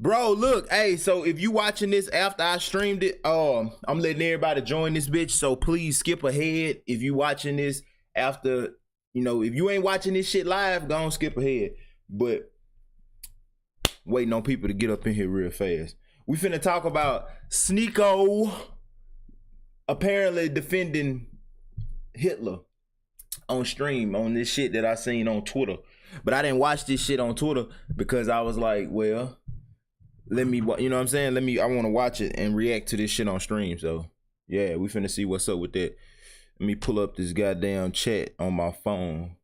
Bro, look, hey, so if you watching this after I streamed it, I'm letting everybody join this bitch, so please skip ahead if you watching this after, if you ain't watching this shit live, go on skip ahead. But waiting on people to get up in here real fast. We finna talk about Sneko apparently defending Hitler on stream on this shit that I seen on Twitter. But I didn't watch this shit on Twitter because I was like, well, let me, you know what I'm saying? I want to watch it and react to this shit on stream. So yeah, we finna see what's up with that. Let me pull up this goddamn chat on my phone.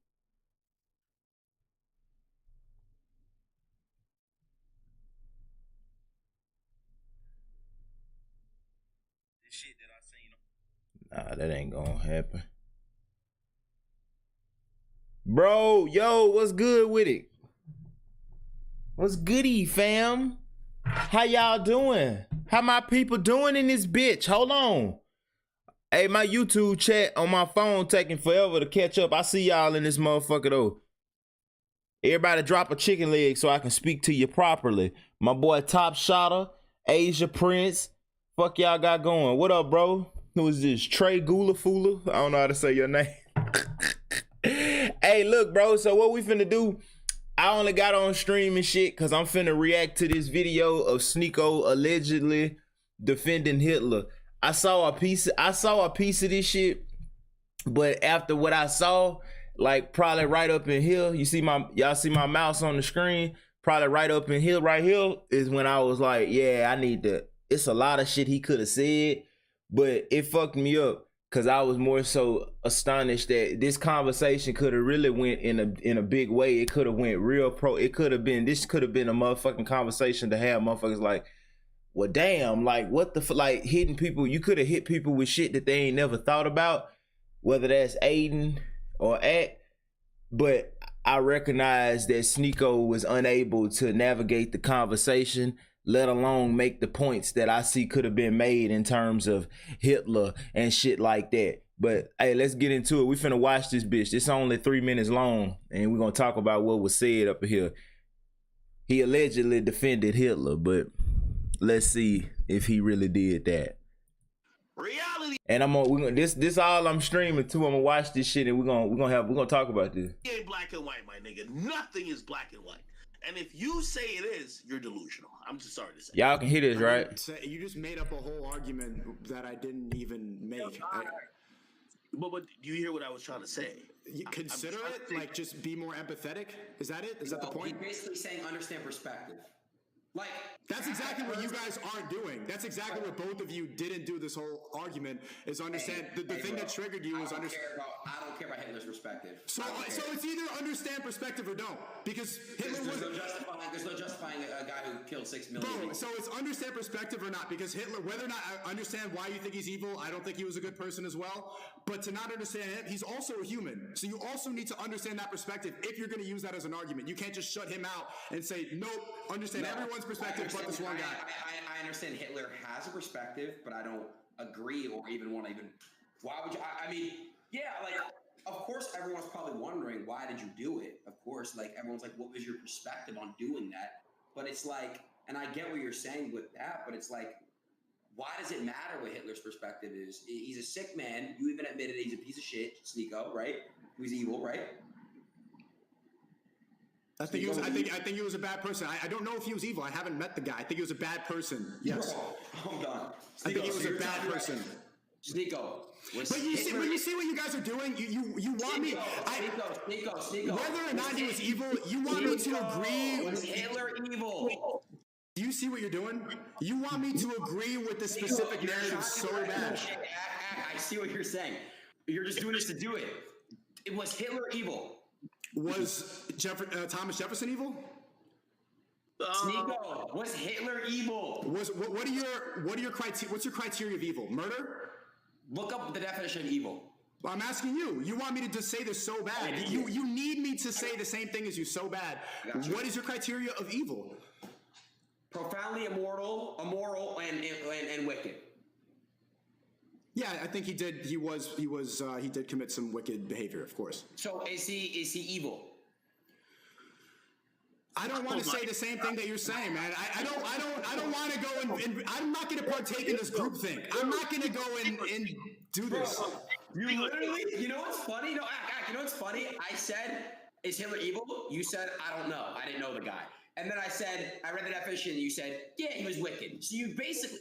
This shit that I seen. Nah, that ain't gonna happen. Bro, yo, what's good with it? What's goody, fam? How y'all doing? How my people doing in this bitch? Hold on. Hey, my YouTube chat on my phone taking forever to catch up. I see y'all in this motherfucker though. Everybody drop a chicken leg so I can speak to you properly. My boy Top Shotter, Asia Prince. Fuck y'all got going. What up, bro? Who is this? Trey Gula Fula? I don't know how to say your name. Hey, look, bro. So what we finna do? I only got on stream and shit because I'm finna react to this video of Sneko allegedly defending Hitler. I saw a piece of this shit, but after what I saw, like probably right up in here, y'all see my mouse on the screen, probably right up in here, right here is when I was like, yeah, it's a lot of shit he could have said, but it fucked me up. Cause I was more so astonished that this conversation could have really went in a big way. It could have went real pro. This could have been a motherfucking conversation to have motherfuckers like, well, damn, like what the like hitting people. You could have hit people with shit that they ain't never thought about, whether that's aiding or at. But I recognize that Sneko was unable to navigate the conversation, let alone make the points that I see could have been made in terms of Hitler and shit like that. But hey, let's get into it. We finna watch this bitch. It's only 3 minutes long, and we're gonna talk about what was said up here. He allegedly defended Hitler, but let's see if he really did that. Reality. And this all I'm streaming too. I'm gonna watch this shit, and we're gonna talk about this. It ain't black and white, my nigga. Nothing is black and white. And if you say it is, you're delusional. I'm just sorry to say. Y'all can hear this, right? You just made up a whole argument that I didn't even make. But do you hear what I was trying to say? Consider it, like, just be more empathetic? Is that it? Is that the point? He's basically saying understand perspective. Like, that's exactly what you guys aren't doing. That's exactly what both of you didn't do this whole argument, is understand. The thing that triggered you was understand. I don't care about Hitler's perspective. So it's either understand perspective or don't. Because Hitler was... There's no justifying a guy who killed 6 million people. So it's understand perspective or not. Because Hitler, whether or not I understand why you think he's evil, I don't think he was a good person as well. But to not understand him, he's also a human. So you also need to understand that perspective if you're going to use that as an argument. You can't just shut him out and say, nope, understand everyone's perspective but this one guy. I understand Hitler has a perspective, but I don't agree or even want to even... Why would you... I mean, yeah, like... Of course, everyone's probably wondering, why did you do it? Of course, like, everyone's like, what was your perspective on doing that? But it's like, and I get what you're saying with that, but it's like, why does it matter what Hitler's perspective is? He's a sick man. You even admitted he's a piece of shit, Sneko, right? He's evil, right? I think he was a bad person. I don't know if he was evil. I haven't met the guy. I think he was a bad person. Yes. Bro, hold on. I think he was a bad person. Sneko. But you see what you guys are doing? You want me... Sneko. Whether or not he was evil, you want me to agree... Was Hitler evil? Do you see what you're doing? You want me to agree with the specific narrative so bad. I see what you're saying. You're just doing this to do it. Was Hitler evil? Was Thomas Jefferson evil? Sneko, was Hitler evil? What are your criteria? What's your criteria of evil? Murder? Look up the definition of evil. Well, I'm asking you. You want me to just say this so bad. You need me to say the same thing as you so bad. What is your criteria of evil? Profoundly immoral, and wicked. Yeah, I think he did. He did commit some wicked behavior, of course. So is he evil? I don't want to say the same thing that you're saying, man. I don't want to go and I'm not going to partake in this group thing. I'm not going to go and do this. You literally, you know what's funny? No, you know what's funny? I said, is Hitler evil? You said, I don't know. I didn't know the guy. And then I said, I read the definition, and you said, yeah, he was wicked. So you basically,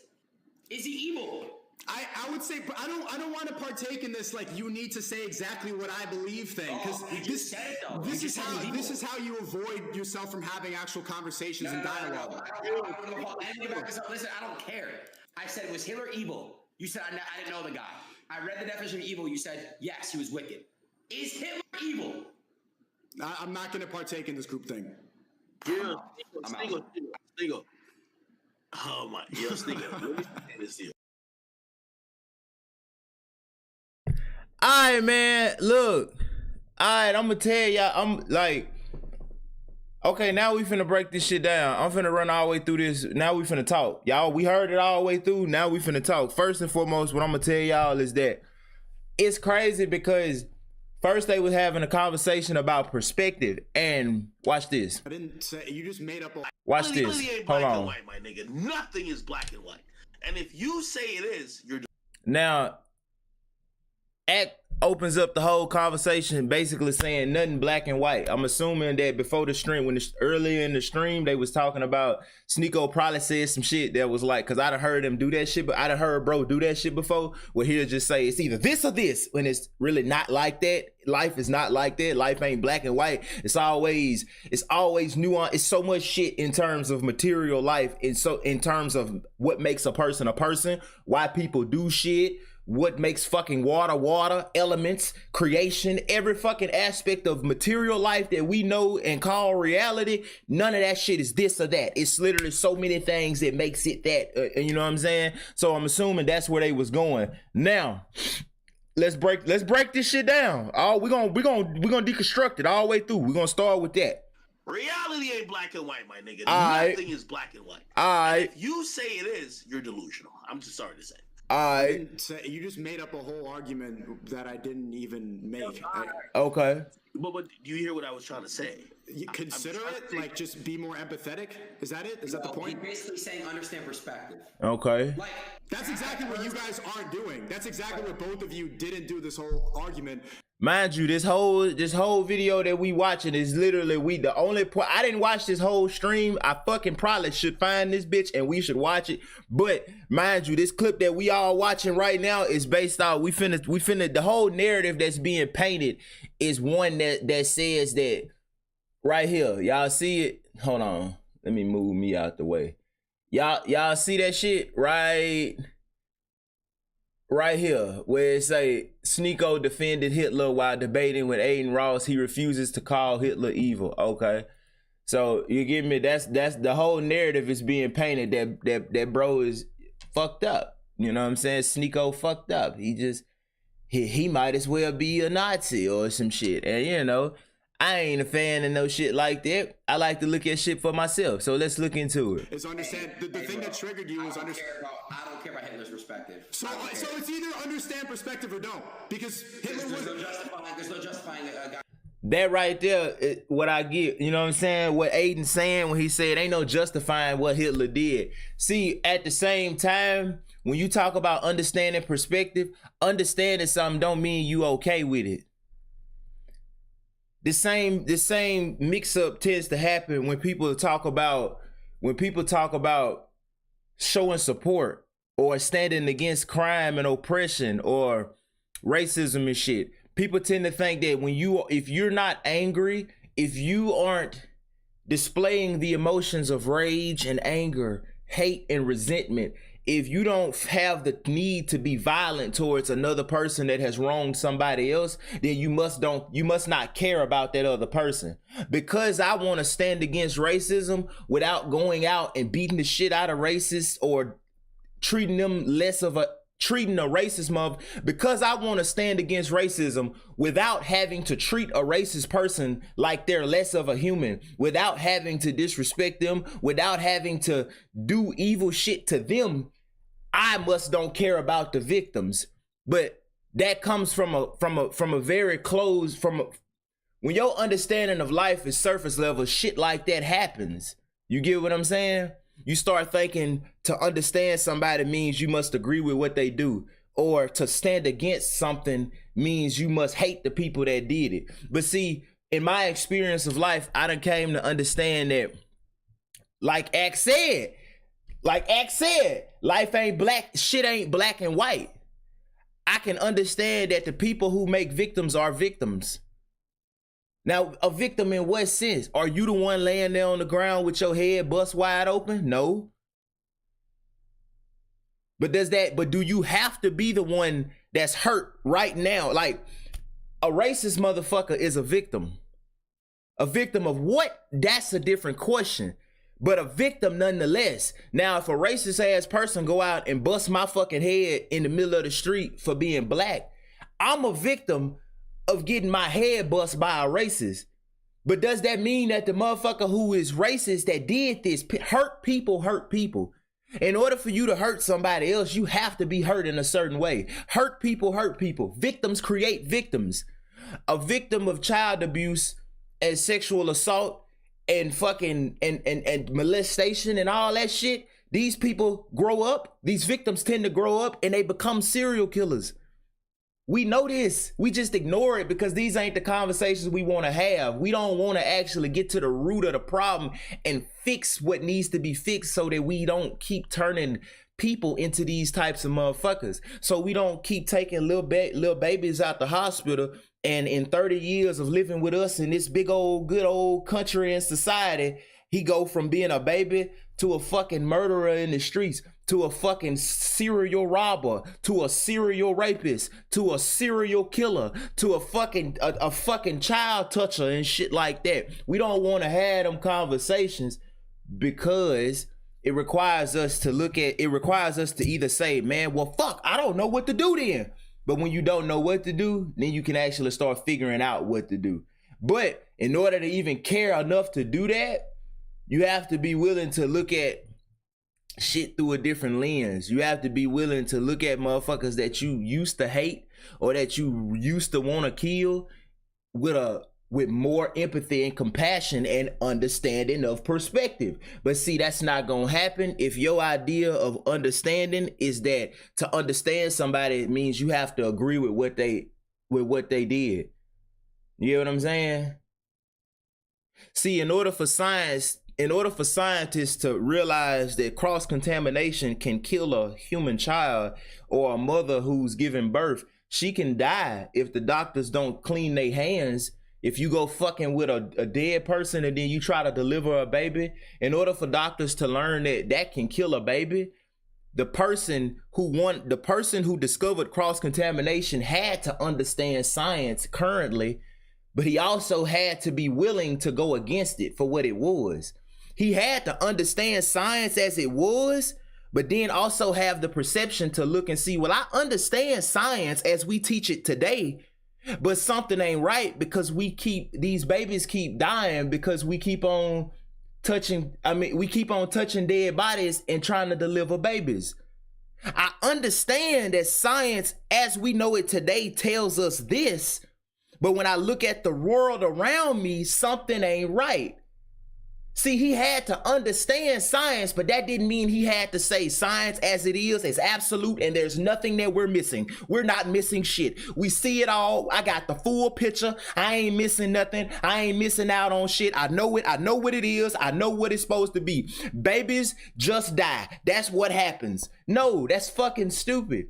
is he evil? I would say, but I don't want to partake in this. Like, you need to say exactly what I believe thing, because this is how you avoid yourself from having actual conversations and dialogue. Listen, I don't care. I said, was Hitler evil? You said, I didn't know the guy. I read the definition of evil. You said, yes, he was wicked. Is Hitler evil? I'm not going to partake in this group thing. Yeah, Sneko. Oh my, yo, Sneko. Let me say this to you. Alright, man, look. Alright, I'm gonna tell y'all, I'm like, okay, now we finna break this shit down. I'm finna run all the way through this. Now we finna talk. Y'all, we heard it all the way through. Now we finna talk. First and foremost, what I'm gonna tell y'all is that it's crazy because first they was having a conversation about perspective, and watch this. I didn't say, you just made up a... Watch this. Ain't Hold black on. And white, my nigga. Nothing is black and white. And if you say it is, you're... Now, Act opens up the whole conversation basically saying nothing black and white. I'm assuming that before the stream, earlier in the stream, they was talking about Sneko probably said some shit that was like, cause I done heard him do that shit, but I done heard bro do that shit before, where he'll just say it's either this or this, when it's really not like that. Life is not like that. Life ain't black and white. It's always nuance. It's so much shit in terms of material life, and so in terms of what makes a person, why people do shit, what makes fucking water, elements, creation, every fucking aspect of material life that we know and call reality. None of that shit is this or that. It's literally so many things that makes it that, you know what I'm saying? So I'm assuming that's where they was going. Now, let's break this shit down. We're gonna deconstruct it all the way through. We're gonna start with that. Reality ain't black and white, my nigga. Nothing is black and white. Alright. If you say it is, you're delusional. I'm just sorry to say. You just made up a whole argument that I didn't even make. Okay. But do you hear what I was trying to say? Consider it, like, just be more empathetic. Is that it? Is that the point? He's basically saying understand perspective. Okay. Like, that's exactly what you guys aren't doing. That's exactly what both of you didn't do this whole argument. Mind you, this whole video that we watching is literally the only point. I didn't watch this whole stream. I fucking probably should find this bitch and we should watch it. But mind you, this clip that we all watching right now is based off, we finna the whole narrative that's being painted is one that says that right here. Y'all see it? Hold on. Let me move me out the way. Y'all see that shit right here, where it say Sneko defended Hitler while debating with Aiden Ross. He refuses to call Hitler evil. Okay, so you give me that's the whole narrative is being painted that bro is fucked up. You know what I'm saying? Sneko fucked up. He might as well be a Nazi or some shit. And you know, I ain't a fan of no shit like that. I like to look at shit for myself. So let's look into it. It's understand the thing that triggered you was understand. I don't care about Hitler's perspective. So it's either understand perspective or don't, because Hitler was. There's no justifying a guy. That right there, what I get, you know what I'm saying? What Aiden's saying when he said ain't no justifying what Hitler did. See, at the same time, when you talk about understanding perspective, understanding something don't mean you okay with it. The same mix-up tends to happen when people talk about showing support or standing against crime and oppression or racism and shit. People tend to think that if you're not angry, if you aren't displaying the emotions of rage and anger, hate and resentment, if you don't have the need to be violent towards another person that has wronged somebody else, then you must not care about that other person. Because I want to stand against racism without going out and beating the shit out of racists or treating a racist mob, because I want to stand against racism without having to treat a racist person like they're less of a human, without having to disrespect them, without having to do evil shit to them, I don't care about the victims. But that comes from a very close, when when your understanding of life is surface level, shit like that happens. You get what I'm saying? You start thinking to understand somebody means you must agree with what they do, or to stand against something means you must hate the people that did it. But see, in my experience of life, I done came to understand that, like Axe said, life ain't black, shit ain't black and white. I can understand that the people who make victims are victims. Now, a victim in what sense? Are you the one laying there on the ground with your head bust wide open? No. But do you have to be the one that's hurt right now? Like, a racist motherfucker is a victim. A victim of what? That's a different question. But a victim nonetheless. Now, if a racist ass person go out and bust my fucking head in the middle of the street for being black, I'm a victim of getting my head bust by a racist. But does that mean that the motherfucker who is racist that did this hurt people? In order for you to hurt somebody else, you have to be hurt in a certain way. Hurt people. Victims create victims. A victim of child abuse and sexual assault and fucking and molestation and all that shit, these people grow up, these victims tend to grow up and they become serial killers. We know this. We just ignore it because these ain't the conversations we want to have. We don't want to actually get to the root of the problem and fix what needs to be fixed so that we don't keep turning people into these types of motherfuckers. So we don't keep taking little babies out the hospital, and in 30 years of living with us in this big old good old country and society, he go from being a baby to a fucking murderer in the streets, to a fucking serial robber, to a serial rapist, to a serial killer, to a fucking child toucher and shit like that. We don't want to have them conversations because it requires us to either say, man, well, fuck, I don't know what to do then. But when you don't know what to do, then you can actually start figuring out what to do. But in order to even care enough to do that, you have to be willing to look at shit through a different lens. You have to be willing to look at motherfuckers that you used to hate or that you used to want to kill with more empathy and compassion and understanding of perspective. But see, that's not gonna happen if your idea of understanding is that to understand somebody means you have to agree with what they did. You know what I'm saying? See, in order for scientists to realize that cross-contamination can kill a human child or a mother who's giving birth, she can die if the doctors don't clean their hands. If you go fucking with a dead person and then you try to deliver a baby, in order for doctors to learn that can kill a baby, the person who discovered cross-contamination had to understand science currently, but he also had to be willing to go against it for what it was. He had to understand science as it was, but then also have the perception to look and see, well, I understand science as we teach it today, but something ain't right because these babies keep dying because we keep on touching dead bodies and trying to deliver babies. I understand that science as we know it today tells us this, but when I look at the world around me, something ain't right. See, he had to understand science, but that didn't mean he had to say science as it is absolute and there's nothing that we're missing. We're not missing shit. We see it all. I got the full picture. I ain't missing nothing. I ain't missing out on shit. I know it. I know what it is. I know what it's supposed to be. Babies just die. That's what happens. No, that's fucking stupid.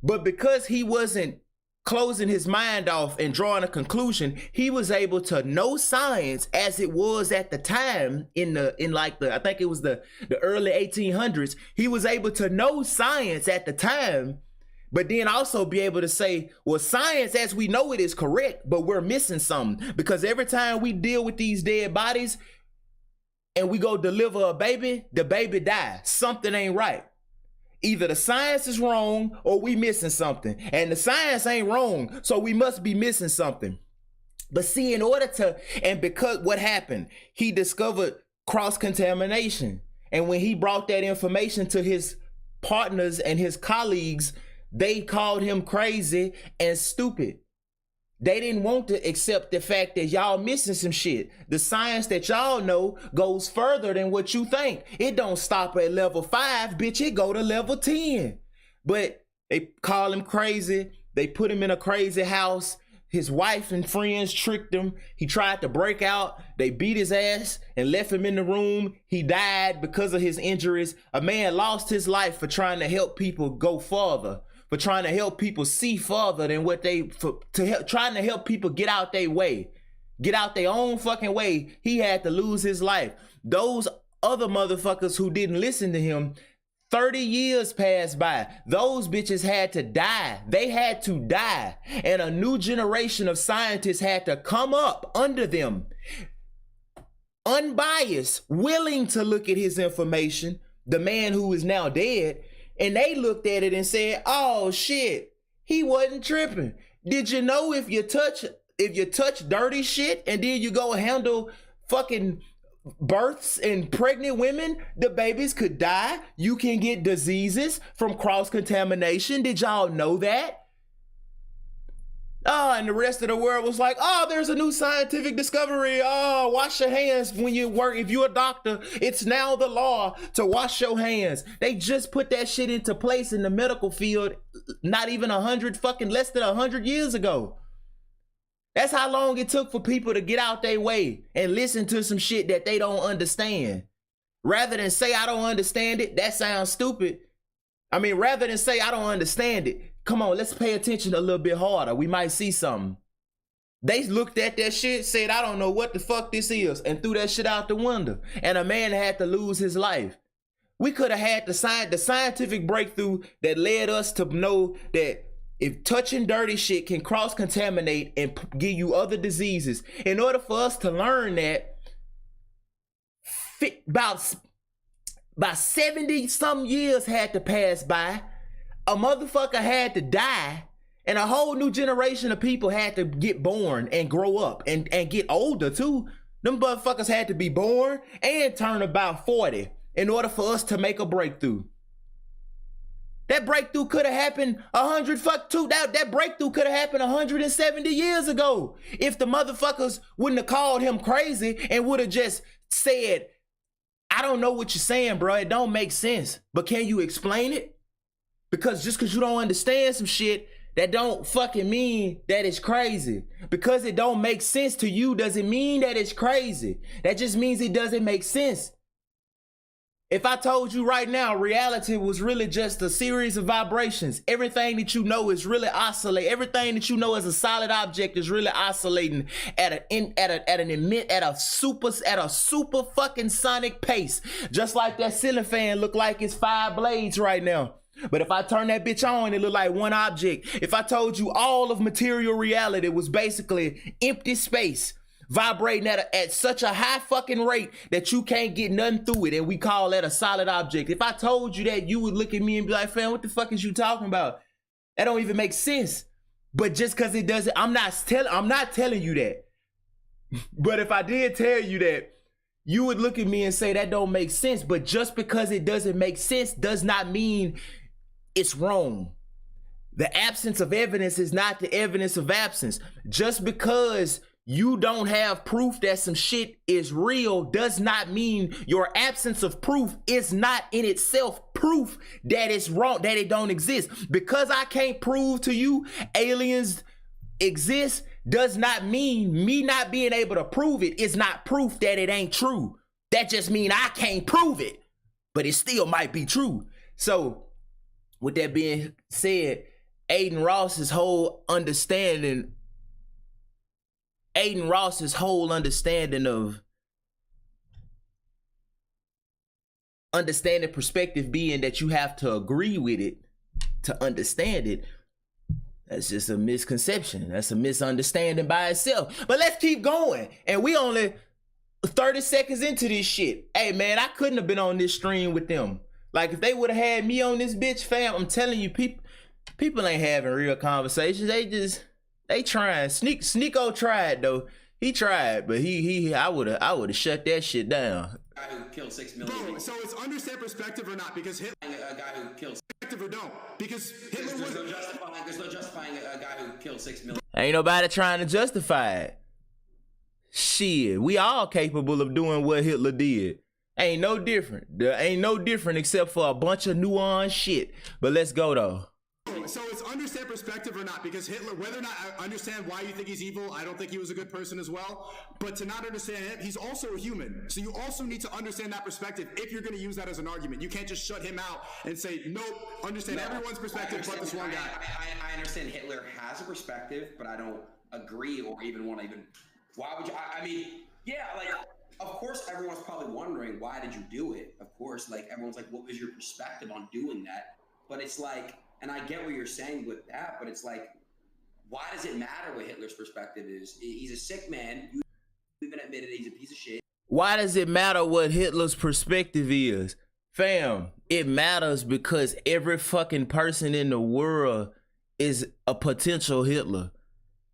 But because he wasn't closing his mind off and drawing a conclusion, he was able to know science as it was at the time I think it was the early 1800s. He was able to know science at the time, but then also be able to say, well, science as we know it is correct, but we're missing something because every time we deal with these dead bodies and we go deliver a baby, the baby dies. Something ain't right. Either the science is wrong or we missing something. And the science ain't wrong, so we must be missing something. But see, because what happened? He discovered cross-contamination. And when he brought that information to his partners and his colleagues, they called him crazy and stupid. They didn't want to accept the fact that y'all missing some shit. The science that y'all know goes further than what you think. It don't stop at level 5, bitch, it go to level 10. But they call him crazy. They put him in a crazy house. His wife and friends tricked him. He tried to break out. They beat his ass and left him in the room. He died because of his injuries. A man lost his life for trying to help people go further, for trying to help people see further than what trying to help people get out their way, get out their own fucking way. He had to lose his life. Those other motherfuckers who didn't listen to him, 30 years passed by. Those bitches had to die. They had to die. And a new generation of scientists had to come up under them, unbiased, willing to look at his information, the man who is now dead, and they looked at it and said, oh shit, he wasn't tripping. Did you know if you touch dirty shit and then you go handle fucking births and pregnant women, the babies could die? You can get diseases from cross-contamination. Did y'all know that? Oh, and the rest of the world was like, oh, there's a new scientific discovery. Oh, wash your hands when you work. If you're a doctor, it's now the law to wash your hands. They just put that shit into place in the medical field not even less than 100 years ago. That's how long it took for people to get out their way and listen to some shit that they don't understand. Rather than say, I don't understand it, that sounds stupid. I mean, rather than say, I don't understand it, come on, let's pay attention a little bit harder. We might see something. They looked at that shit, said, I don't know what the fuck this is, and threw that shit out the window. And a man had to lose his life. We could have had the scientific breakthrough that led us to know that if touching dirty shit can cross-contaminate and give you other diseases. In order for us to learn that, about 70 some years had to pass by. A motherfucker had to die, and a whole new generation of people had to get born and grow up and get older too. Them motherfuckers had to be born and turn about 40 in order for us to make a breakthrough. That breakthrough could have happened that breakthrough could have happened 170 years ago if the motherfuckers wouldn't have called him crazy and would have just said, I don't know what you're saying, bro. It don't make sense. But can you explain it? Because just because you don't understand some shit, that don't fucking mean that it's crazy. Because it don't make sense to you doesn't mean that it's crazy. That just means it doesn't make sense. If I told you right now, reality was really just a series of vibrations, everything that you know is really oscillating. Everything that you know as a solid object is really oscillating at a super fucking sonic pace. Just like that ceiling fan look like it's 5 blades right now. But if I turn that bitch on, it look like one object. If I told you all of material reality was basically empty space, vibrating at such a high fucking rate that you can't get nothing through it, and we call that a solid object. If I told you that, you would look at me and be like, fam, what the fuck is you talking about? That don't even make sense. But just because it doesn't, I'm not telling you that. But if I did tell you that, you would look at me and say that don't make sense. But just because it doesn't make sense does not mean it's wrong. The absence of evidence is not the evidence of absence. Just because you don't have proof that some shit is real does not mean your absence of proof is not in itself proof that it's wrong, that it don't exist. Because I can't prove to you aliens exist does not mean me not being able to prove it is not proof that it ain't true. That just means I can't prove it, but it still might be true. So with that being said, Aiden Ross's whole understanding of understanding perspective being that you have to agree with it to understand it, that's just a misconception. That's a misunderstanding by itself. But let's keep going. And we only 30 seconds into this shit. Hey man, I couldn't have been on this stream with them. Like if they would have had me on this bitch, fam, I'm telling you, people ain't having real conversations. They trying. Sneko tried though. He tried, but I would have shut that shit down. guy who killed 6 million Bro, people. so it's understand perspective or not, because Hitler A guy who killed. perspective or don't, because Hitler There's was no justifying a guy who killed 6 million. Ain't nobody trying to justify it. Shit, we all capable of doing what Hitler did. Ain't no different. There ain't no different except for a bunch of nuanced shit. But let's go though. So it's understand perspective or not, because Hitler, whether or not I understand why you think he's evil, I don't think he was a good person as well, but to not understand him, he's also a human. So you also need to understand that perspective if you're going to use that as an argument. You can't just shut him out and say, nope, understand everyone's perspective but this one guy. I understand Hitler has a perspective, but I don't agree or even want to even. Why would you? I mean, yeah, like, of course, everyone's probably wondering, why did you do it? Of course, like, everyone's like, what was your perspective on doing that? But it's like, and I get what you're saying with that, but it's like, why does it matter what Hitler's perspective is? He's a sick man. You even admitted he's a piece of shit. Why does it matter what Hitler's perspective is? Fam, it matters because every fucking person in the world is a potential Hitler.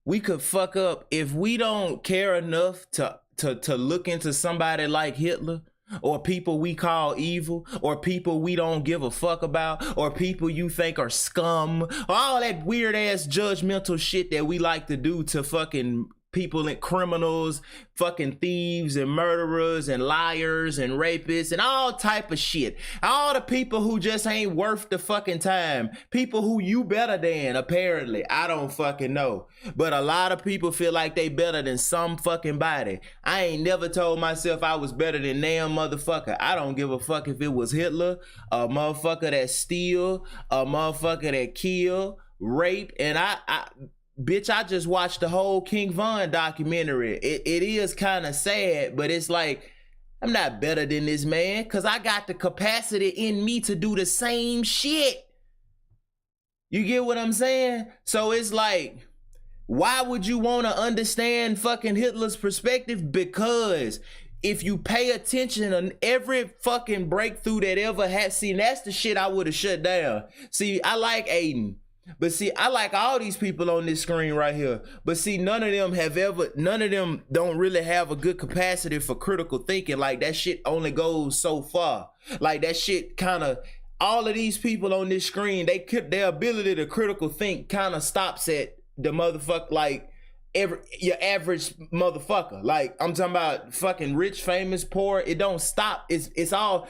We could fuck up if we don't care enough to look into somebody like Hitler, or people we call evil, or people we don't give a fuck about, or people you think are scum, all that weird ass judgmental shit that we like to do to fucking people and criminals, fucking thieves and murderers and liars and rapists and all type of shit. All the people who just ain't worth the fucking time. People who you better than, apparently. I don't fucking know. But a lot of people feel like they better than some fucking body. I ain't never told myself I was better than damn motherfucker. I don't give a fuck if it was Hitler, a motherfucker that steal, a motherfucker that kill, rape, and Bitch, I just watched the whole King Von documentary. It is kind of sad, but it's like, I'm not better than this man because I got the capacity in me to do the same shit. You get what I'm saying? So it's like, why would you want to understand fucking Hitler's perspective? Because if you pay attention on every fucking breakthrough that ever had, see, that's the shit I would have shut down. See, I like Aiden. But see, I like all these people on this screen right here. But see, none of them don't really have a good capacity for critical thinking. Like, that shit only goes so far. Like, that shit kind of, all of these people on this screen, their ability to critical think kind of stops at the motherfucker, like, your average motherfucker. Like, I'm talking about fucking rich, famous, poor. It don't stop. It's all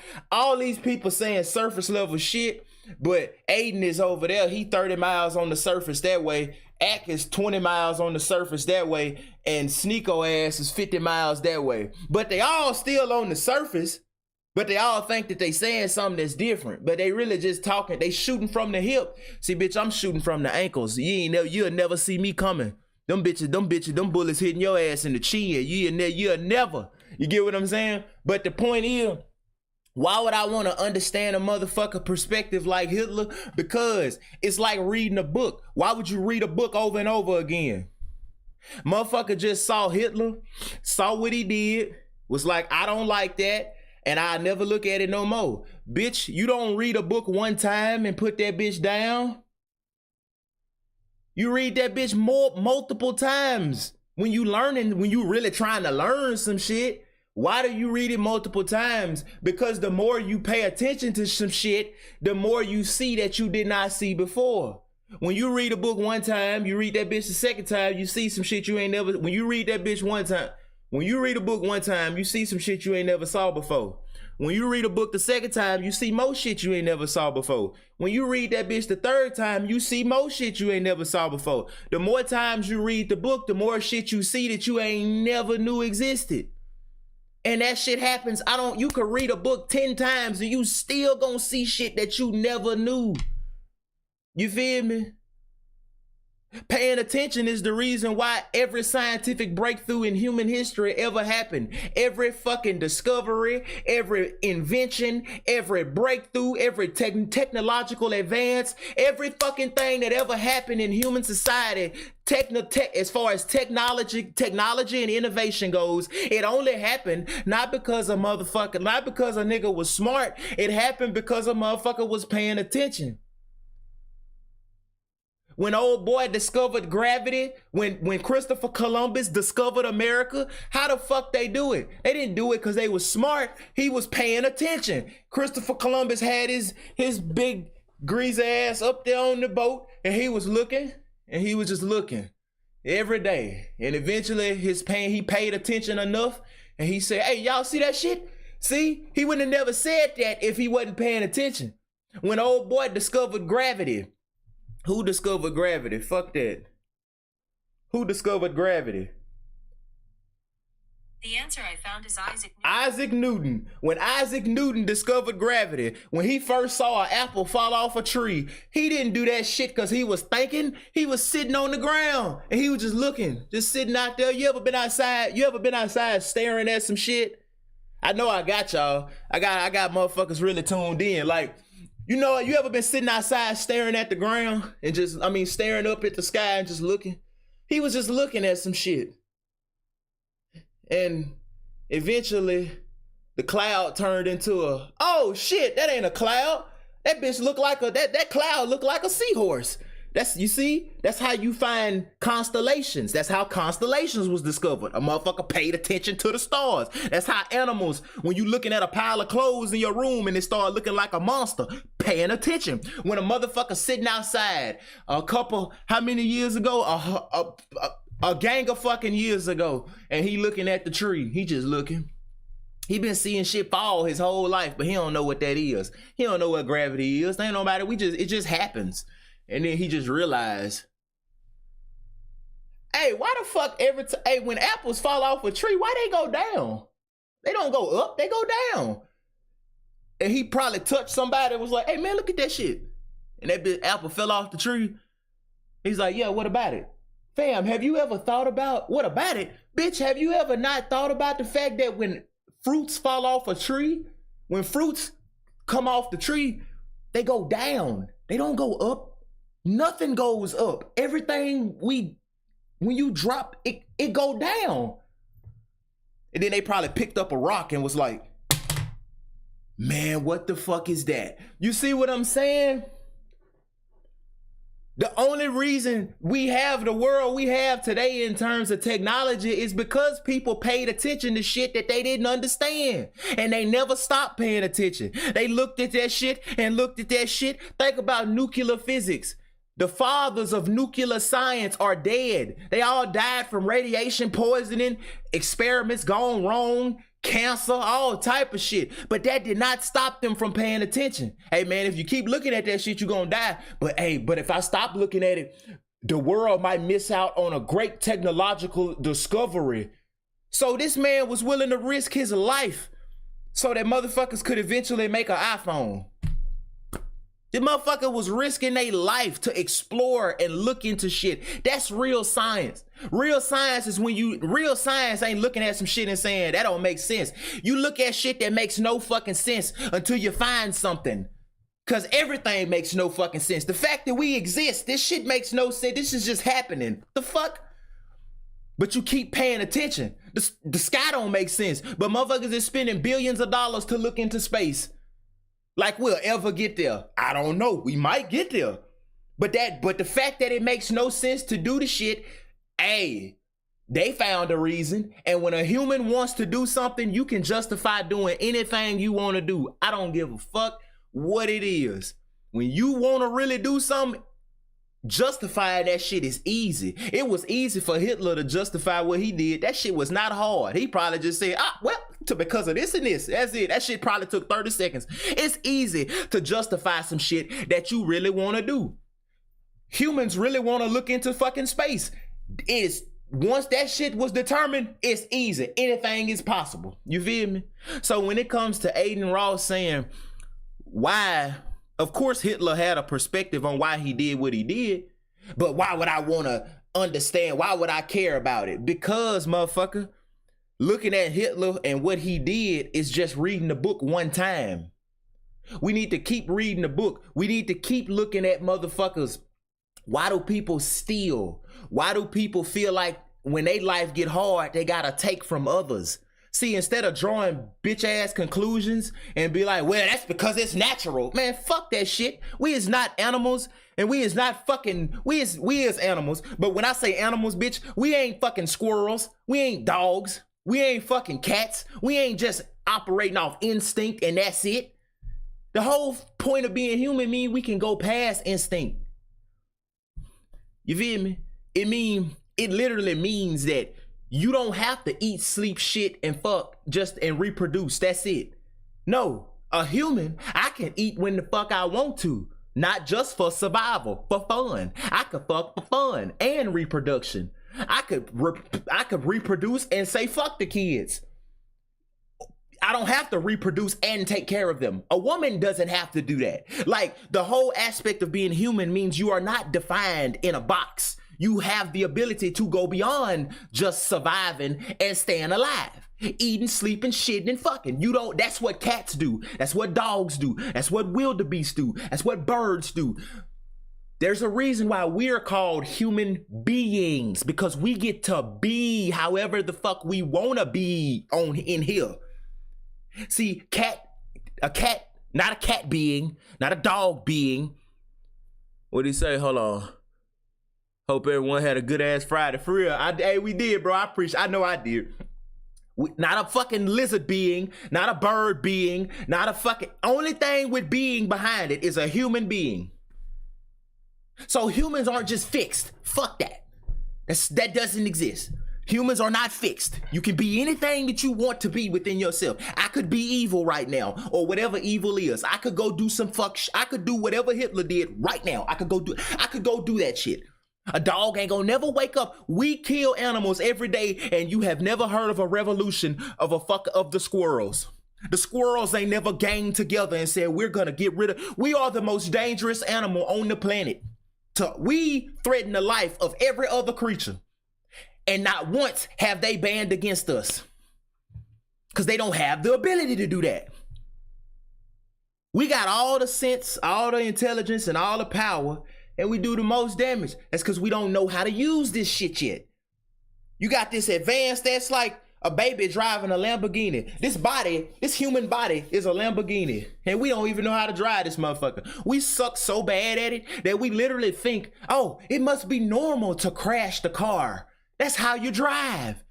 these people saying surface level shit. But Aiden is over there. He 30 miles on the surface that way. Ack is 20 miles on the surface that way. And Sneko ass is 50 miles that way. But they all still on the surface. But they all think that they saying something that's different. But they really just talking. They shooting from the hip. See, bitch, I'm shooting from the ankles. You'll never see me coming. Them bullets hitting your ass in the chin. You'll never. You get what I'm saying? But the point is, why would I want to understand a motherfucker perspective like Hitler? Because it's like reading a book. Why would you read a book over and over again? Motherfucker just saw Hitler, saw what he did, was like, I don't like that, and I never look at it no more. Bitch, you don't read a book one time and put that bitch down. You read that bitch multiple times. When you really trying to learn some shit. Why do you read it multiple times? Because the more you pay attention to some shit, the more you see that you did not see before. When you read a book one time, you read that bitch the second time, you see some shit you ain't never, when you read that bitch one time, when you read a book one time, you see some shit you ain't never saw before. When you read a book the second time, you see more shit you ain't never saw before. When you read that bitch the third time, you see more shit you ain't never saw before. The more times you read the book, the more shit you see that you ain't never knew existed. And that shit happens. You could read a book 10 times and you still gonna see shit that you never knew. You feel me? Paying attention is the reason why every scientific breakthrough in human history ever happened. Every fucking discovery, every invention, every breakthrough, every technological advance, every fucking thing that ever happened in human society, as far as technology and innovation goes, it only happened not because a nigga was smart. It happened because a motherfucker was paying attention. When old boy discovered gravity, when Christopher Columbus discovered America, how the fuck they do it? They didn't do it because they was smart. He was paying attention. Christopher Columbus had his big greasy ass up there on the boat, and he was looking, and he was just looking every day. And eventually he paid attention enough, and he said, hey, y'all see that shit? See, he wouldn't have never said that if he wasn't paying attention. When old boy discovered gravity, who discovered gravity? Fuck that. Who discovered gravity? The answer I found is Isaac Newton. Isaac Newton. When Isaac Newton discovered gravity, when he first saw an apple fall off a tree, he didn't do that shit because he was thinking. He was sitting on the ground and he was just looking, just sitting out there. You ever been outside? You ever been outside staring at some shit? I know I got y'all. I got motherfuckers really tuned in. Like, you know, you ever been sitting outside staring at the ground and staring up at the sky and just looking? He was just looking at some shit. And eventually the cloud turned into oh shit, that ain't a cloud. That bitch looked like that cloud looked like a seahorse. That's how you find constellations. That's how constellations was discovered. A motherfucker paid attention to the stars. That's how animals, when you looking at a pile of clothes in your room and it start looking like a monster, paying attention. When a motherfucker sitting outside how many years ago? A gang of fucking years ago, and he looking at the tree. He just looking. He been seeing shit fall his whole life, but he don't know what that is. He don't know what gravity is. Ain't nobody. It just happens. And then he just realized, hey, why the fuck when apples fall off a tree, why they go down? They don't go up, they go down. And he probably touched somebody and was like, hey man, look at that shit. And that bitch apple fell off the tree. He's like, yeah, what about it? Fam, have you ever thought about, what about it? Bitch, have you ever not thought about the fact that when fruits fall off a tree, when fruits come off the tree, they go down. They don't go up. Nothing goes up. Everything when you drop, it go down. And then they probably picked up a rock and was like, man, what the fuck is that? You see what I'm saying? The only reason we have the world we have today in terms of technology is because people paid attention to shit that they didn't understand. And they never stopped paying attention. They looked at that shit and looked at that shit. Think about nuclear physics. The fathers of nuclear science are dead. They all died from radiation poisoning, experiments gone wrong, cancer, all type of shit. But that did not stop them from paying attention. Hey man, if you keep looking at that shit, you're gonna die. But if I stop looking at it, the world might miss out on a great technological discovery. So this man was willing to risk his life so that motherfuckers could eventually make an iPhone. The motherfucker was risking their life to explore and look into shit. That's real science. Real science is real science ain't looking at some shit and saying, that don't make sense. You look at shit that makes no fucking sense until you find something. Cause everything makes no fucking sense. The fact that we exist, this shit makes no sense. This is just happening. The fuck? But you keep paying attention. The sky don't make sense. But motherfuckers is spending billions of dollars to look into space. Like we'll ever get there. I don't know. We might get there. But the fact that it makes no sense to do the shit, they found a reason. And when a human wants to do something, you can justify doing anything you want to do. I don't give a fuck what it is. When you want to really do something, justifying that shit is easy. It was easy for Hitler to justify what he did. That shit was not hard. He probably just said, because of this and this. That's it. That shit probably took 30 seconds. It's easy to justify some shit that you really want to do. Humans really want to look into fucking space. Once that shit was determined, it's easy. Anything is possible. You feel me? So when it comes to Aiden Ross saying why, of course Hitler had a perspective on why he did what he did, but why would I want to understand? Why would I care about it? Because, motherfucker, looking at Hitler and what he did is just reading the book one time. We need to keep reading the book. We need to keep looking at motherfuckers. Why do people steal? Why do people feel like when they life get hard, they gotta take from others? See, instead of drawing bitch ass conclusions and be like, well, that's because it's natural. Man, fuck that shit. We is not animals, and we is not fucking, we is animals. But when I say animals, bitch, we ain't fucking squirrels. We ain't dogs. We ain't fucking cats. We ain't just operating off instinct and that's it. The whole point of being human mean we can go past instinct. You feel me? It literally means that you don't have to eat, sleep, shit, and fuck and reproduce. That's it. No, a human, I can eat when the fuck I want to. Not just for survival, for fun. I could fuck for fun and reproduction. I could reproduce and say fuck the kids. I don't have to reproduce and take care of them. A woman doesn't have to do that. Like, the whole aspect of being human means you are not defined in a box. You have the ability to go beyond just surviving and staying alive. Eating, sleeping, shitting, and fucking. That's what cats do. That's what dogs do. That's what wildebeest do. That's what birds do. There's a reason why we're called human beings, because we get to be however the fuck we wanna be in here. See, a cat, not a cat being, not a dog being. What'd he say? Hold on. Hope everyone had a good ass Friday. For real, hey, we did, bro. I know I did. Not a fucking lizard being, not a bird being, not a fucking, only thing with being behind it is a human being. So humans aren't just fixed. Fuck that. That doesn't exist. Humans are not fixed. You can be anything that you want to be within yourself. I could be evil right now, or whatever evil is. I could go do some I could do whatever Hitler did right now. I could go do that shit. A dog ain't gonna never wake up. We kill animals every day, and you have never heard of a revolution of the squirrels. The squirrels ain't never ganged together and said, we're gonna get rid of, we are the most dangerous animal on the planet. We threaten the life of every other creature. And not once have they banned against us. Because they don't have the ability to do that. We got all the sense, all the intelligence, and all the power, and we do the most damage. That's because we don't know how to use this shit yet. You got this advanced, that's like a baby driving a Lamborghini. This human body is a Lamborghini. And we don't even know how to drive this motherfucker. We suck so bad at it that we literally think, oh, it must be normal to crash the car. That's how you drive.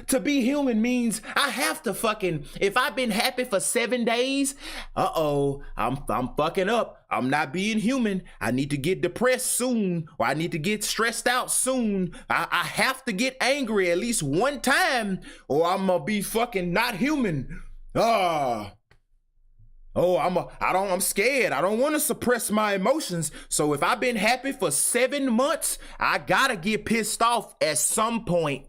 To be human means I have to fucking, if I've been happy for 7 days, I'm fucking up. I'm not being human. I need to get depressed soon, or I need to get stressed out soon. I have to get angry at least one time, or I'm gonna be fucking not human. I'm scared. I don't want to suppress my emotions. So if I've been happy for 7 months, I gotta get pissed off at some point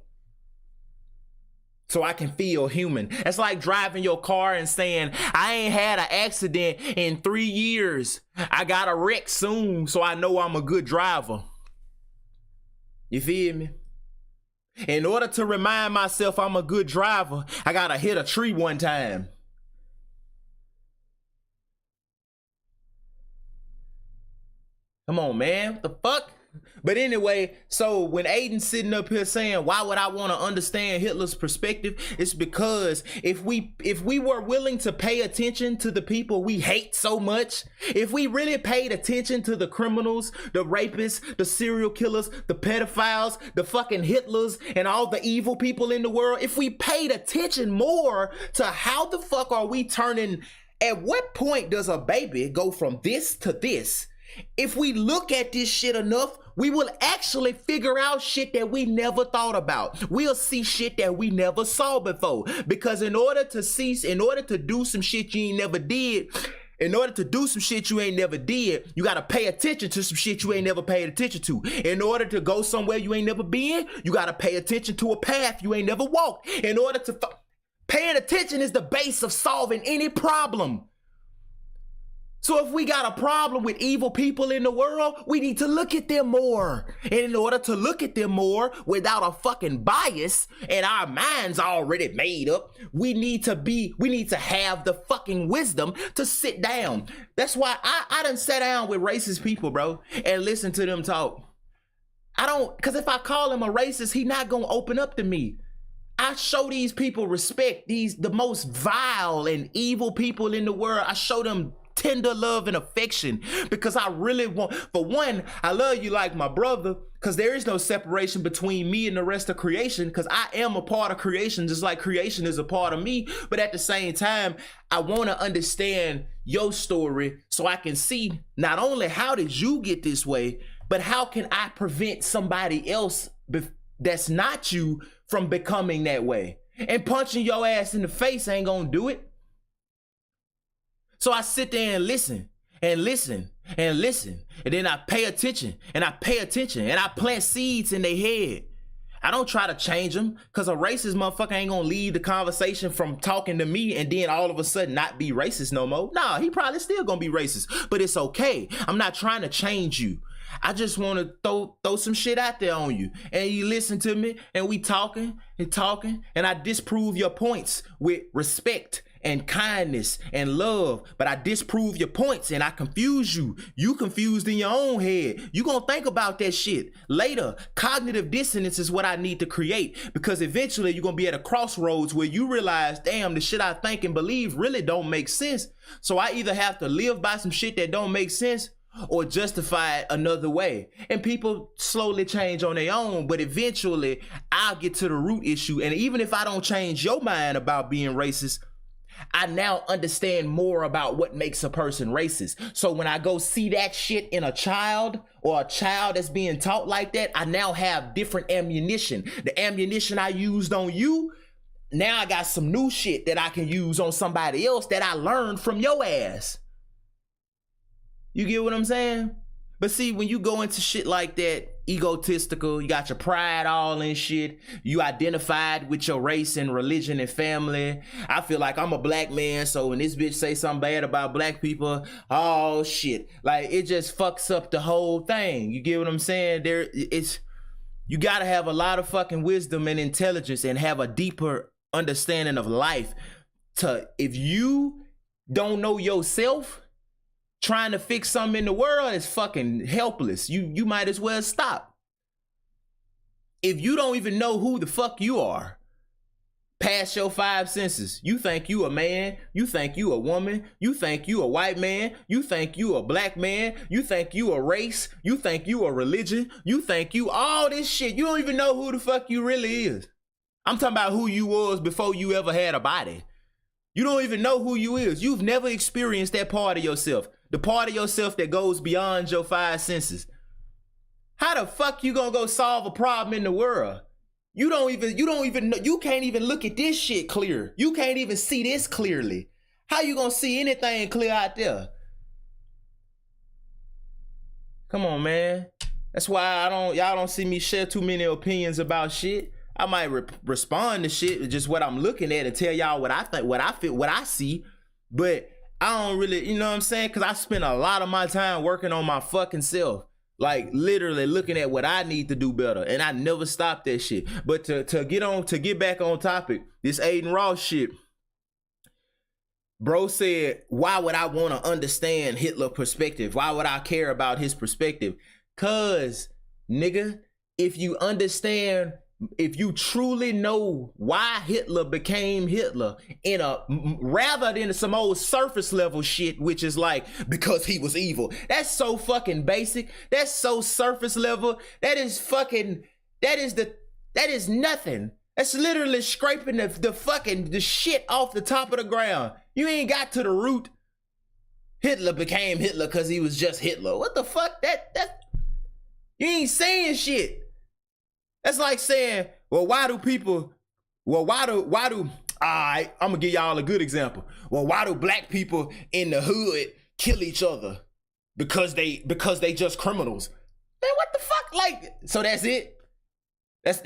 so I can feel human. It's like driving your car and saying, I ain't had an accident in 3 years. I got a wreck soon, so I know I'm a good driver. You feel me? In order to remind myself I'm a good driver, I gotta hit a tree one time. Come on, man. What the fuck? But anyway, so when Aiden's sitting up here saying, why would I want to understand Hitler's perspective? It's because if we were willing to pay attention to the people we hate so much, if we really paid attention to the criminals, the rapists, the serial killers, the pedophiles, the fucking Hitlers, and all the evil people in the world, if we paid attention more to how the fuck are we turning, at what point does a baby go from this to this? If we look at this shit enough, we will actually figure out shit that we never thought about. We'll see shit that we never saw before. Because in order to do some shit you ain't never did, you gotta pay attention to some shit you ain't never paid attention to. In order to go somewhere you ain't never been, you gotta pay attention to a path you ain't never walked. Paying attention is the base of solving any problem. So if we got a problem with evil people in the world, we need to look at them more. And in order to look at them more without a fucking bias and our minds already made up, we need to have the fucking wisdom to sit down. That's why I done sat down with racist people, bro, and listen to them talk. Because if I call him a racist, he not gonna open up to me. I show these people respect, the most vile and evil people in the world. I show them tender love and affection because I really want, for one, I love you like my brother because there is no separation between me and the rest of creation because I am a part of creation just like creation is a part of me. But at the same time, I want to understand your story so I can see not only how did you get this way, but how can I prevent somebody else that's not you from becoming that way? And punching your ass in the face ain't gonna do it. So I sit there and listen and listen and listen. And then I pay attention and I pay attention and I plant seeds in their head. I don't try to change them because a racist motherfucker ain't gonna lead the conversation from talking to me and then all of a sudden not be racist no more. Nah, he probably still gonna be racist, but it's okay. I'm not trying to change you. I just want to throw some shit out there on you and you listen to me and we talking and I disprove your points with respect and kindness and love, but I disprove your points and I confuse you. You confused in your own head. You gonna think about that shit later. Cognitive dissonance is what I need to create because eventually you're gonna be at a crossroads where you realize, damn, the shit I think and believe really don't make sense. So I either have to live by some shit that don't make sense or justify it another way. And people slowly change on their own, but eventually I'll get to the root issue. And even if I don't change your mind about being racist, I now understand more about what makes a person racist. So when I go see that shit in a child or a child that's being taught like that, I now have different ammunition. The ammunition I used on you, now I got some new shit that I can use on somebody else that I learned from your ass. You get what I'm saying? But see, when you go into shit like that, egotistical, you got your pride all in shit, you identified with your race and religion and family. I feel like I'm a black man, so when this bitch say something bad about black people, oh shit. Like, it just fucks up the whole thing. You get what I'm saying? You gotta have a lot of fucking wisdom and intelligence and have a deeper understanding of life if you don't know yourself, trying to fix something in the world is fucking helpless. You might as well stop. If you don't even know who the fuck you are, past your five senses, you think you a man, you think you a woman, you think you a white man, you think you a black man, you think you a race, you think you a religion, you think you all this shit. You don't even know who the fuck you really is. I'm talking about who you was before you ever had a body. You don't even know who you is. You've never experienced that part of yourself. The part of yourself that goes beyond your five senses. How the fuck you gonna go solve a problem in the world? You don't even know, you can't even look at this shit clear. You can't even see this clearly. How you gonna see anything clear out there? Come on, man. That's why y'all don't see me share too many opinions about shit. I might respond to shit, just what I'm looking at and tell y'all what I think, what I feel, what I see. But I don't really, you know what I'm saying? Because I spend a lot of my time working on my fucking self. Like, literally looking at what I need to do better. And I never stop that shit. But to get back on topic, this Aiden Ross shit. Bro said, why would I want to understand Hitler's perspective? Why would I care about his perspective? Cause, nigga, if you truly know why Hitler became Hitler rather than some old surface level shit, which is like, because he was evil. That's so fucking basic. That's so surface level. That is nothing. That's literally scraping the shit off the top of the ground. You ain't got to the root. Hitler became Hitler because he was just Hitler. What the fuck? You ain't saying shit. That's like saying, why do alright, I'm gonna give y'all a good example. Well, why do black people in the hood kill each other? Because they just criminals. Man, what the fuck? Like, so that's it? That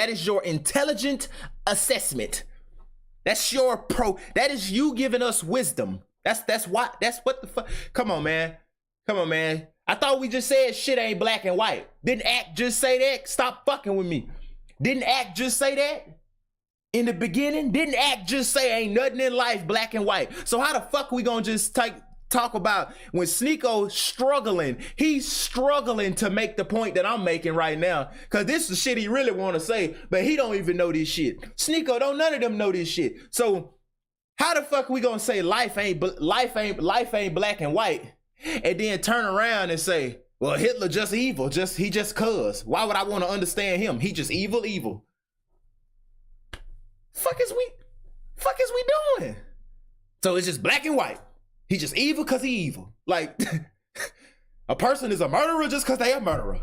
is your intelligent assessment. That is you giving us wisdom. That's what the fuck. Come on, man. I thought we just said shit ain't black and white. Didn't Act just say that? Stop fucking with me. Didn't Act just say that? In the beginning? Didn't Act just say ain't nothing in life black and white? So how the fuck we gonna just talk about when Sneko struggling, he's struggling to make the point that I'm making right now. Cause this is the shit he really want to say, but he don't even know this shit. Sneko don't none of them know this shit. So how the fuck we gonna say life ain't black and white, and then turn around and say, well, Hitler just evil, he just cuz. Why would I want to understand him? He just evil. Fuck is we doing? So it's just black and white. He just evil because he evil. Like, a person is a murderer just because they a murderer.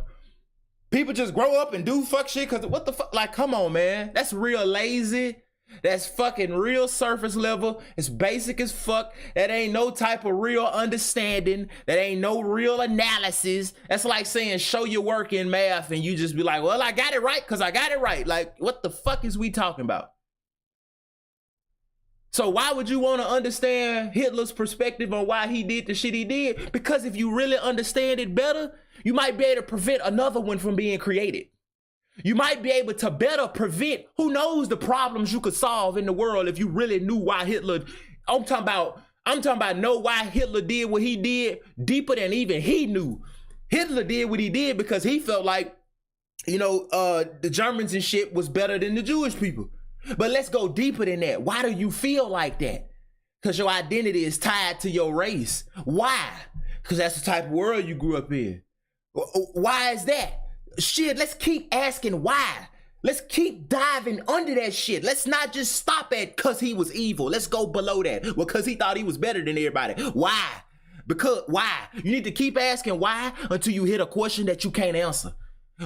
People just grow up and do fuck shit because what the fuck? Like, come on, man. That's real lazy. That's fucking real surface level. It's basic as fuck. That ain't no type of real understanding. That ain't no real analysis. That's like saying show your work in math and you just be like, well, I got it right because I got it right. Like, what the fuck is we talking about? So why would you want to understand Hitler's perspective on why he did the shit he did? Because if you really understand it better, you might be able to prevent another one from being created. You might be able to better prevent, who knows, the problems you could solve in the world if you really knew why Hitler, I'm talking about know why Hitler did what he did deeper than even he knew. Hitler did what he did because he felt like, you know, the Germans and shit was better than the Jewish people. But let's go deeper than that. Why do you feel like that? Because your identity is tied to your race. Why? Because that's the type of world you grew up in. Why is that? Shit, let's keep asking why. Let's keep diving under that shit. Let's not just stop at because he was evil. Let's go below that. Well, because he thought he was better than everybody. Why? Because why? You need to keep asking why until you hit a question that you can't answer.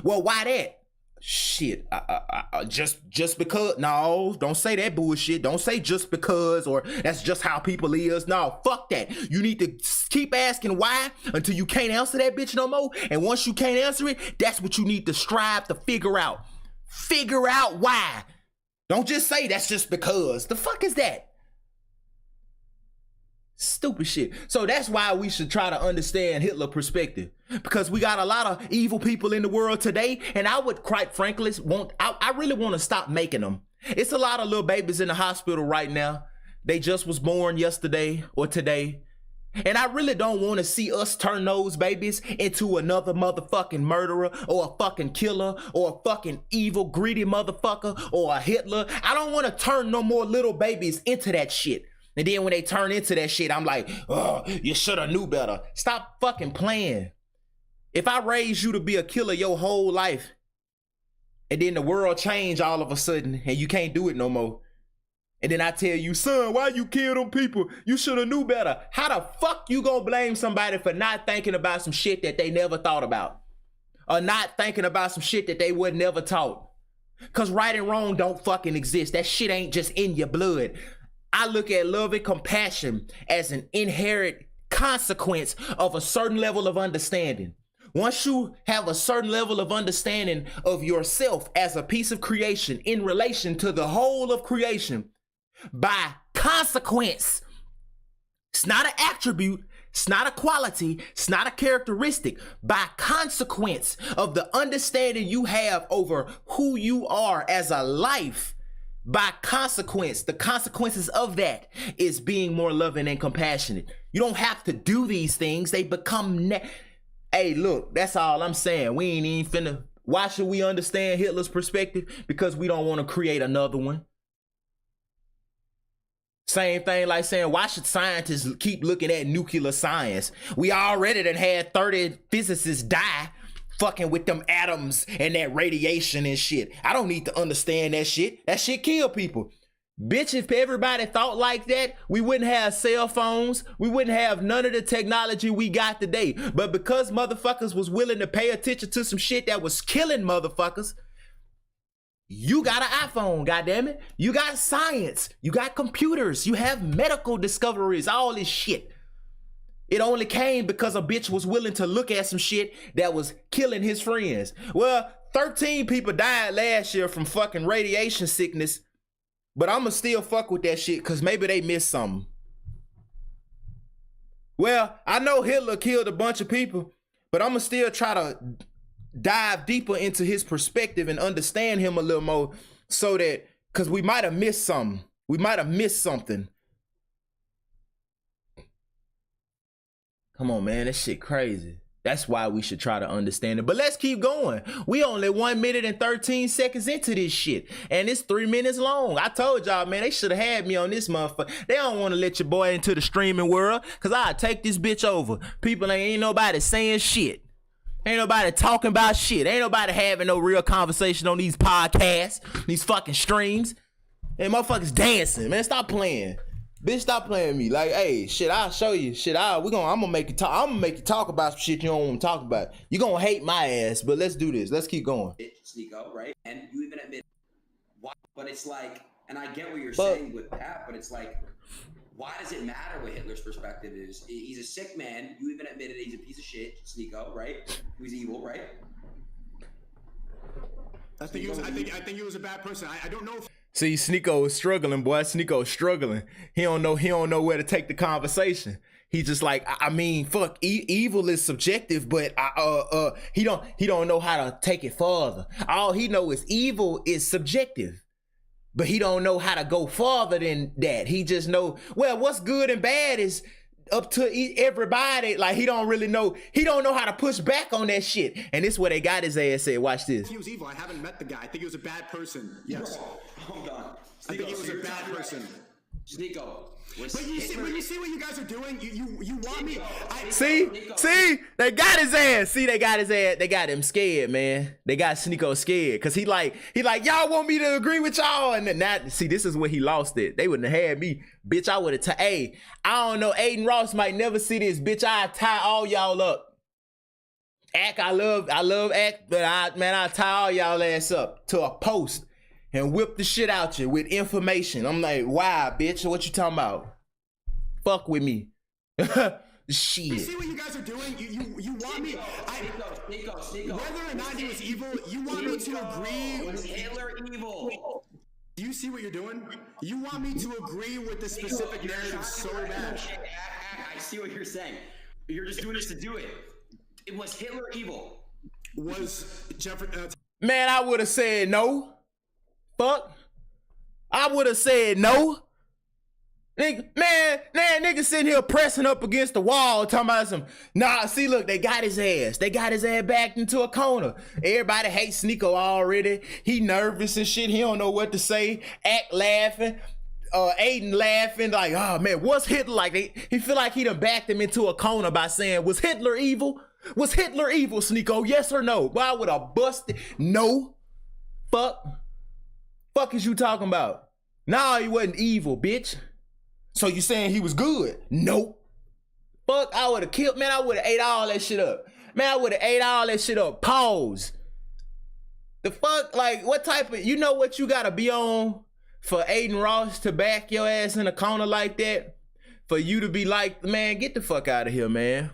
Well, why that? Shit, just because. No, don't say that bullshit. Don't say just because or that's just how people is. No, fuck that. You need to keep asking why until you can't answer that bitch no more. And once you can't answer it, that's what you need to strive to figure out. Figure out why. Don't just say that's just because. The fuck is that? Stupid shit. So that's why we should try to understand Hitler's perspective, because we got a lot of evil people in the world today, and I would quite frankly I really want to stop making them. It's a lot of little babies in the hospital right now. They just was born yesterday or today, and I really don't want to see us turn those babies into another motherfucking murderer or a fucking killer or a fucking evil greedy motherfucker or a Hitler. I don't want to turn no more little babies into that shit. And then when they turn into that shit, I'm like, oh, you should have knew better. Stop fucking playing. If I raised you to be a killer your whole life, and then the world change all of a sudden, and you can't do it no more, and then I tell you, son, why you kill them people? You should have knew better. How the fuck you gonna blame somebody for not thinking about some shit that they never thought about? Or not thinking about some shit that they would never taught? Cause right and wrong don't fucking exist. That shit ain't just in your blood. I look at love and compassion as an inherent consequence of a certain level of understanding. Once you have a certain level of understanding of yourself as a piece of creation in relation to the whole of creation, by consequence, it's not an attribute, it's not a quality, it's not a characteristic. By consequence of the understanding you have over who you are as a life, by consequence, the consequences of that is being more loving and compassionate. You don't have to do these things. They become, hey, look, that's all I'm saying. We ain't even finna, why should we understand Hitler's perspective? Because we don't want to create another one. Same thing like saying, why should scientists keep looking at nuclear science? We already done had 30 physicists die fucking with them atoms and that radiation and shit. I don't need to understand that shit. That shit kill people. Bitch, if everybody thought like that, we wouldn't have cell phones. We wouldn't have none of the technology we got today. But because motherfuckers was willing to pay attention to some shit that was killing motherfuckers, you got an iPhone, goddammit. You got science. You got computers. You have medical discoveries, all this shit. It only came because a bitch was willing to look at some shit that was killing his friends. Well, 13 people died last year from fucking radiation sickness, but I'ma still fuck with that shit because maybe they missed something. Well, I know Hitler killed a bunch of people, but I'ma still try to dive deeper into his perspective and understand him a little more so that, because we might have missed something. We might have missed something. Come on, man, that shit crazy. That's why we should try to understand it. But let's keep going. We only 1 minute and 13 seconds into this shit. And it's 3 minutes long. I told y'all, man, they should have had me on this motherfucker. They don't want to let your boy into the streaming world, because I'll take this bitch over. People ain't nobody saying shit. Ain't nobody talking about shit. Ain't nobody having no real conversation on these podcasts, these fucking streams. And motherfuckers dancing, man. Stop playing. Bitch, stop playing me. Like, hey, shit, I'll show you. Shit, I'm gonna make you talk. I'm gonna make you talk about some shit you don't want to talk about. You gonna hate my ass, but let's do this. Let's keep going. Sneko, right? And you even admit, why? But it's like, and I get what you're saying with that, but it's like, why does it matter what Hitler's perspective is? He's a sick man. You even admitted he's a piece of shit, Sneko, right? He's evil, right? I think he was a bad person. I don't know if. See, Sneko is struggling, boy. Sneko is struggling. He don't know where to take the conversation. He's just like, I mean, fuck, evil is subjective, but he don't know how to take it further. All he know is evil is subjective, but he don't know how to go farther than that. He just know, well, what's good and bad is up to everybody. Like, he don't really know. He don't know how to push back on that shit. And this is where they got his ass said, watch this. He was evil. I haven't met the guy. I think he was a bad person. Yes. Hold on. I think he was a bad person. Sneko. But you see what you guys are doing? You want me? See, they got his ass. See, they got his ass. They got him scared, man. They got Sneko scared because he like, y'all want me to agree with y'all, and then that. See, this is where he lost it. They wouldn't have had me, bitch. I would have. Hey, I don't know. Aiden Ross might never see this, bitch. I tie all y'all up. Act, I love Act, but I tie all y'all ass up to a post and whip the shit out you with information. I'm like, wow, bitch, what you talking about? Fuck with me. Shit. You see what you guys are doing? You want me? Sneko. Whether or not he was evil, you want me to agree. Was Hitler evil? Do you see what you're doing? You want me to agree with the specific narrative so bad. I see what you're saying. You're just doing this to do it. It was Hitler evil. Was Jefferson? Man, I would have said no. Fuck. I would have said no. Nigga sitting here pressing up against the wall talking about some, nah, see, look, they got his ass. They got his ass backed into a corner. Everybody hates Sneko already. He nervous and shit. He don't know what to say. Act laughing. Aiden laughing like, oh man, what's Hitler like? He feel like he done backed him into a corner by saying, was Hitler evil? Was Hitler evil, Sneko? Yes or no? Well, I would have busted. No. Fuck is you talking about? Nah, he wasn't evil, bitch. So you saying he was good? Nope. Fuck, I would have killed, man, I would have ate all that shit up. Man, I would have ate all that shit up. Pause. The fuck, like, what type of, you know what you gotta be on for Aiden Ross to back your ass in a corner like that? For you to be like, man, get the fuck out of here, man.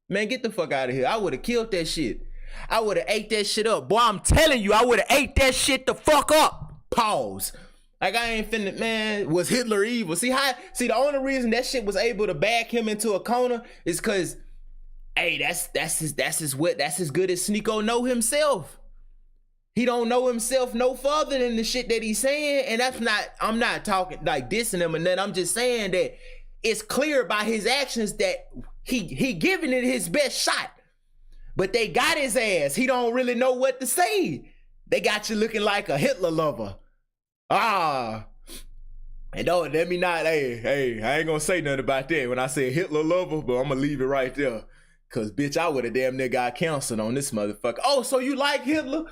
Man, get the fuck out of here. I would have killed that shit. I would have ate that shit up. Boy, I'm telling you, I would have ate that shit the fuck up. Pause. Like, I ain't finna, man, was Hitler evil? See, the only reason that shit was able to back him into a corner is because, hey, that's as good as Sneko know himself. He don't know himself no further than the shit that he's saying, and I'm not talking like dissing him or nothing. I'm just saying that it's clear by his actions that he giving it his best shot. But they got his ass. He don't really know what to say. They got you looking like a Hitler lover. And don't let me not, hey, I ain't gonna say nothing about that when I say Hitler lover, but I'm gonna leave it right there. Cause bitch, I would have damn near got canceled on this motherfucker. Oh, so you like Hitler?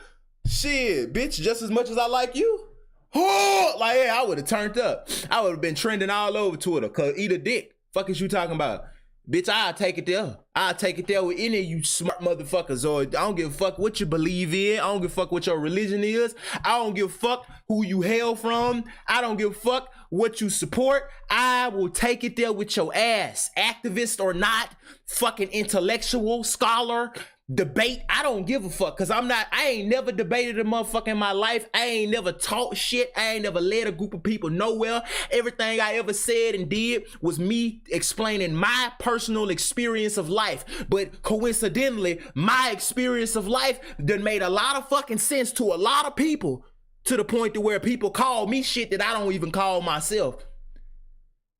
Shit, bitch, just as much as I like you? Oh, like, yeah, I would have turned up. I would have been trending all over Twitter. Cause eat a dick. Fuck is you talking about? Bitch, I'll take it there. I'll take it there with any of you smart motherfuckers. Or I don't give a fuck what you believe in. I don't give a fuck what your religion is. I don't give a fuck who you hail from. I don't give a fuck what you support. I will take it there with your ass. Activist or not, fucking intellectual, scholar, debate. I don't give a fuck. Cause I ain't never debated a motherfucker in my life. I ain't never taught shit. I ain't never led a group of people nowhere. Everything I ever said and did was me explaining my personal experience of life. But coincidentally, my experience of life done made a lot of fucking sense to a lot of people, to the point to where people call me shit that I don't even call myself.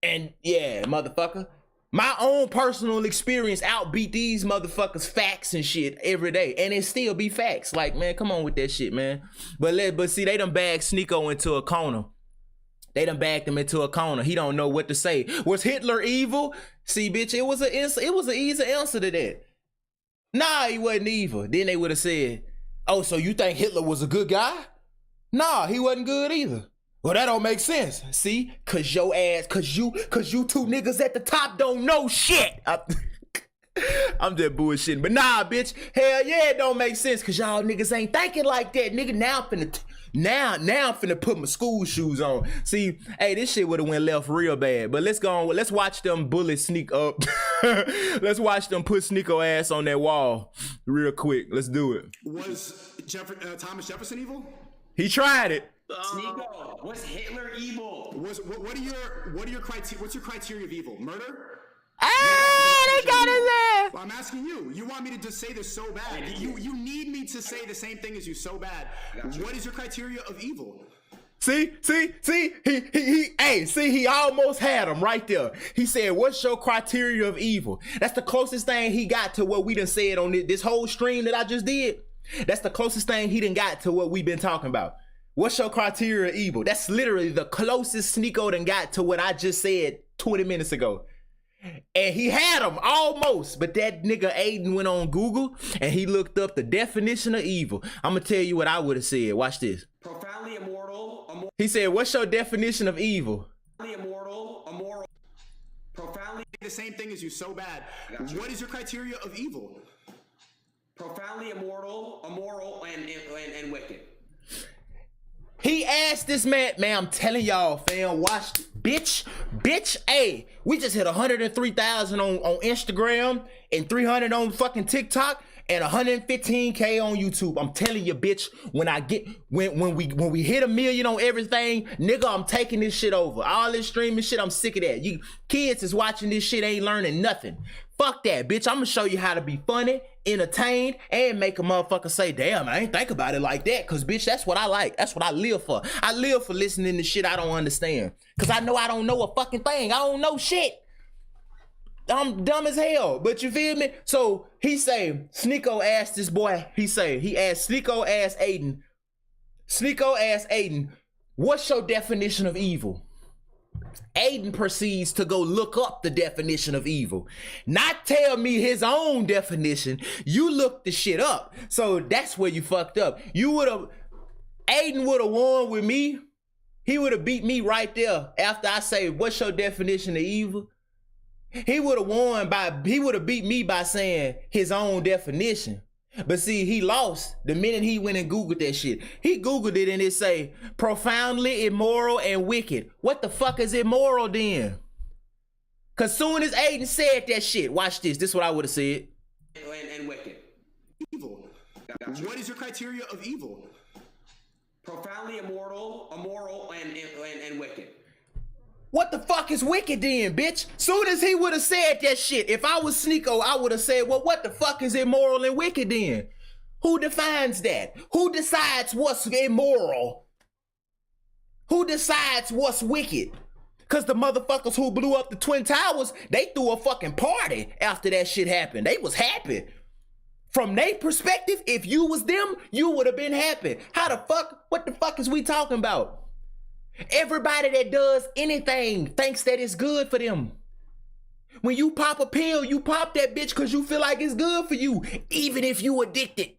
And yeah, motherfucker, My own personal experience outbeat these motherfuckers facts and shit every day. And it still be facts. Like, man, come on with that shit, man. But see, they done bagged sneko into a corner. They done backed him into a corner. He don't know what to say. Was Hitler evil? See, bitch, it was an easy answer to that. Nah, he wasn't evil. Then they would have said, oh, so you think Hitler was a good guy? Nah, he wasn't good either. Well, that don't make sense. See, cause your ass, cause you two niggas at the top don't know shit. I'm just bullshitting, but nah, bitch. Hell yeah, it don't make sense, cause y'all niggas ain't thinking like that, nigga. Now I'm finna put my school shoes on. See, hey, this shit would have went left real bad. But let's go on. Let's watch them bullets sneak up. Let's watch them put sneko ass on that wall real quick. Let's do it. Was Thomas Jefferson evil? He tried it. Sneko, was Hitler evil? What are your criteria? What's your criteria of evil? Murder? They got his ass. Well, I'm asking you. You want me to just say this so bad? You need me to say the same thing as you so bad. What is your criteria of evil? See, he almost had him right there. He said, what's your criteria of evil? That's the closest thing he got to what we done said on this whole stream that I just did. That's the closest thing he done got to what we've been talking about. What's your criteria of evil? That's literally the closest sneko done got to what I just said 20 minutes ago. And he had him almost, but that nigga Aiden went on Google and he looked up the definition of evil. I'm gonna tell you what I would have said. Watch this. Profoundly immoral. He said, what's your definition of evil? Immoral. Profoundly The same thing as you so bad. What is your criteria of evil? Profoundly immoral, and wicked. He asked this man, I'm telling y'all, fam, watch, bitch, hey, we just hit 103,000 on Instagram and 300 on fucking TikTok and 115K on YouTube. I'm telling you, bitch, when we hit 1 million on everything, nigga, I'm taking this shit over. All this streaming shit, I'm sick of that. You kids is watching this shit, ain't learning nothing. Fuck that, bitch. I'm gonna show you how to be funny, entertained, and make a motherfucker say, damn, I ain't think about it like that. Cause bitch, that's what I like. That's what I live for. I live for listening to shit I don't understand. Cause I know I don't know a fucking thing. I don't know shit. I'm dumb as hell, but you feel me? So he say, sneko asked this boy, he asked sneko asked Aiden, what's your definition of evil? Aiden proceeds to go look up the definition of evil. Not tell me his own definition. You looked the shit up. So that's where you fucked up. Aiden would have won with me. He would have beat me right there after I say, what's your definition of evil? He would have beat me by saying his own definition. But see, he lost the minute he went and Googled that shit. He Googled it and it say, profoundly immoral and wicked. What the fuck is immoral then? Cause soon as Aiden said that shit, watch this. This is what I would have said. And wicked. Evil. What is your criteria of evil? Profoundly immoral, and wicked. What the fuck is wicked then, bitch? Soon as he would have said that shit, if I was sneko, I would have said, well, what the fuck is immoral and wicked then? Who defines that? Who decides what's immoral? Who decides what's wicked? Cause the motherfuckers who blew up the Twin Towers, they threw a fucking party after that shit happened. They was happy. From their perspective, if you was them, you would have been happy. What the fuck is we talking about? Everybody that does anything thinks that it's good for them. When you pop a pill, you pop that bitch because you feel like it's good for you, even if you addicted.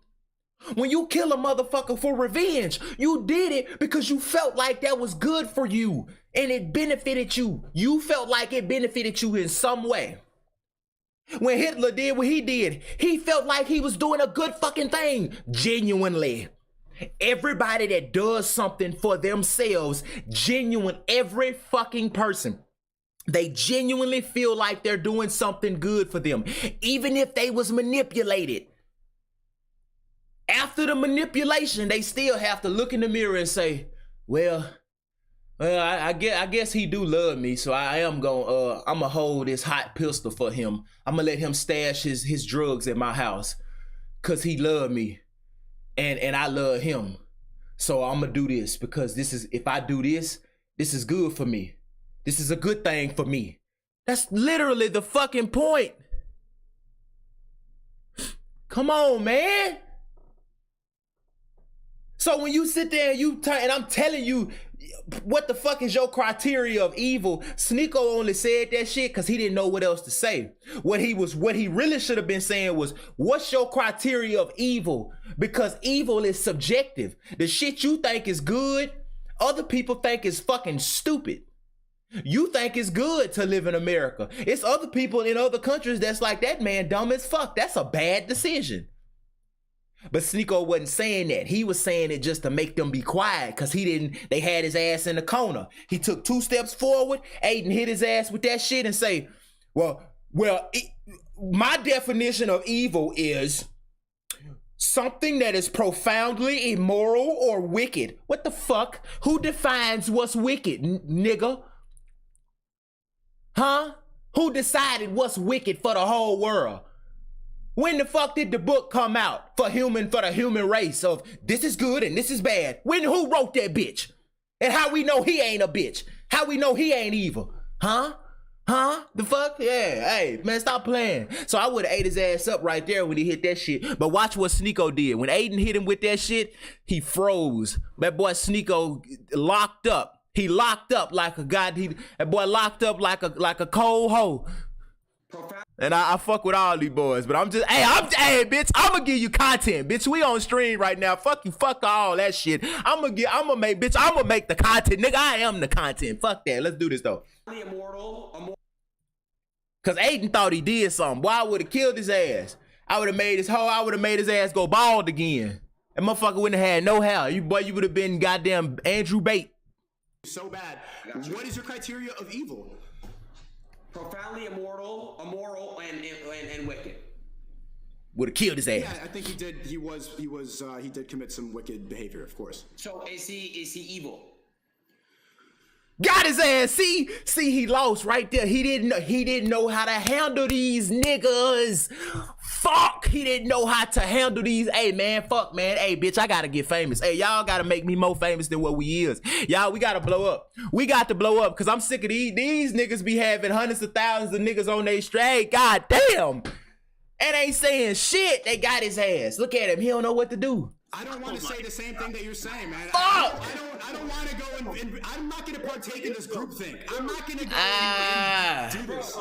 When you kill a motherfucker for revenge, you did it because you felt like that was good for you and it benefited you. You felt like it benefited you in some way. When Hitler did what he did, he felt like he was doing a good fucking thing, genuinely. Everybody that does something for themselves, every fucking person, they genuinely feel like they're doing something good for them, even if they was manipulated. After the manipulation, they still have to look in the mirror and say, well, I guess he do love me, so I'm gonna hold this hot pistol for him. I'm gonna let him stash his drugs at my house, cause he love me. And I love him. So I'm gonna do this because if I do this, this is good for me. This is a good thing for me. That's literally the fucking point. Come on, man. So when you sit there and and I'm telling you, what the fuck is your criteria of evil? Sneko only said that shit because he didn't know what else to say. What he really should have been saying was, what's your criteria of evil? Because evil is subjective. The shit you think is good, other people think is fucking stupid. You think it's good to live in America. It's other people in other countries that's like, that man dumb as fuck. That's a bad decision. But Sneko wasn't saying that. He was saying it just to make them be quiet because they had his ass in the corner. He took 2 steps forward, Aiden hit his ass with that shit and say, my definition of evil is something that is profoundly immoral or wicked. What the fuck? Who defines what's wicked, nigga? Huh? Who decided what's wicked for the whole world? When the fuck did the book come out for the human race of this is good and this is bad? Who wrote that bitch? And how we know he ain't a bitch? How we know he ain't evil? Huh? The fuck? Yeah, hey, man, stop playing. So I would have ate his ass up right there when he hit that shit. But watch what Sneko did. When Aiden hit him with that shit, he froze. That boy Sneko locked up. He locked up like a that boy locked up like a cold hoe. And I fuck with all these boys, but hey, bitch, I'm gonna give you content, bitch. We on stream right now. Fuck you, fuck all that shit. I'm gonna make the content, nigga. I am the content. Fuck that. Let's do this though. Cause Aiden thought he did something. Boy, I would have killed his ass. I would have made his ass go bald again. That motherfucker wouldn't have had no hair. You would have been goddamn Andrew Bate. So bad. What is your criteria of evil? Profoundly immoral, and wicked. Would have killed his ass. Yeah, I think he did. He did commit some wicked behavior, of course. So is he evil? Got his ass. See, he lost right there. He didn't know how to handle these niggas. Fuck, he didn't know how to handle these. Hey man, fuck man. Hey bitch, I gotta get famous. Hey, y'all gotta make me more famous than what we is. Y'all, we gotta blow up. We got to blow up because I'm sick of these niggas be having hundreds of thousands of niggas on their straight. God damn. And ain't saying shit. They got his ass. Look at him. He don't know what to do. I don't want to say the same thing that you're saying, man. Fuck! I don't want to go and I'm not going to partake in this group thing. I'm not going to go and do this.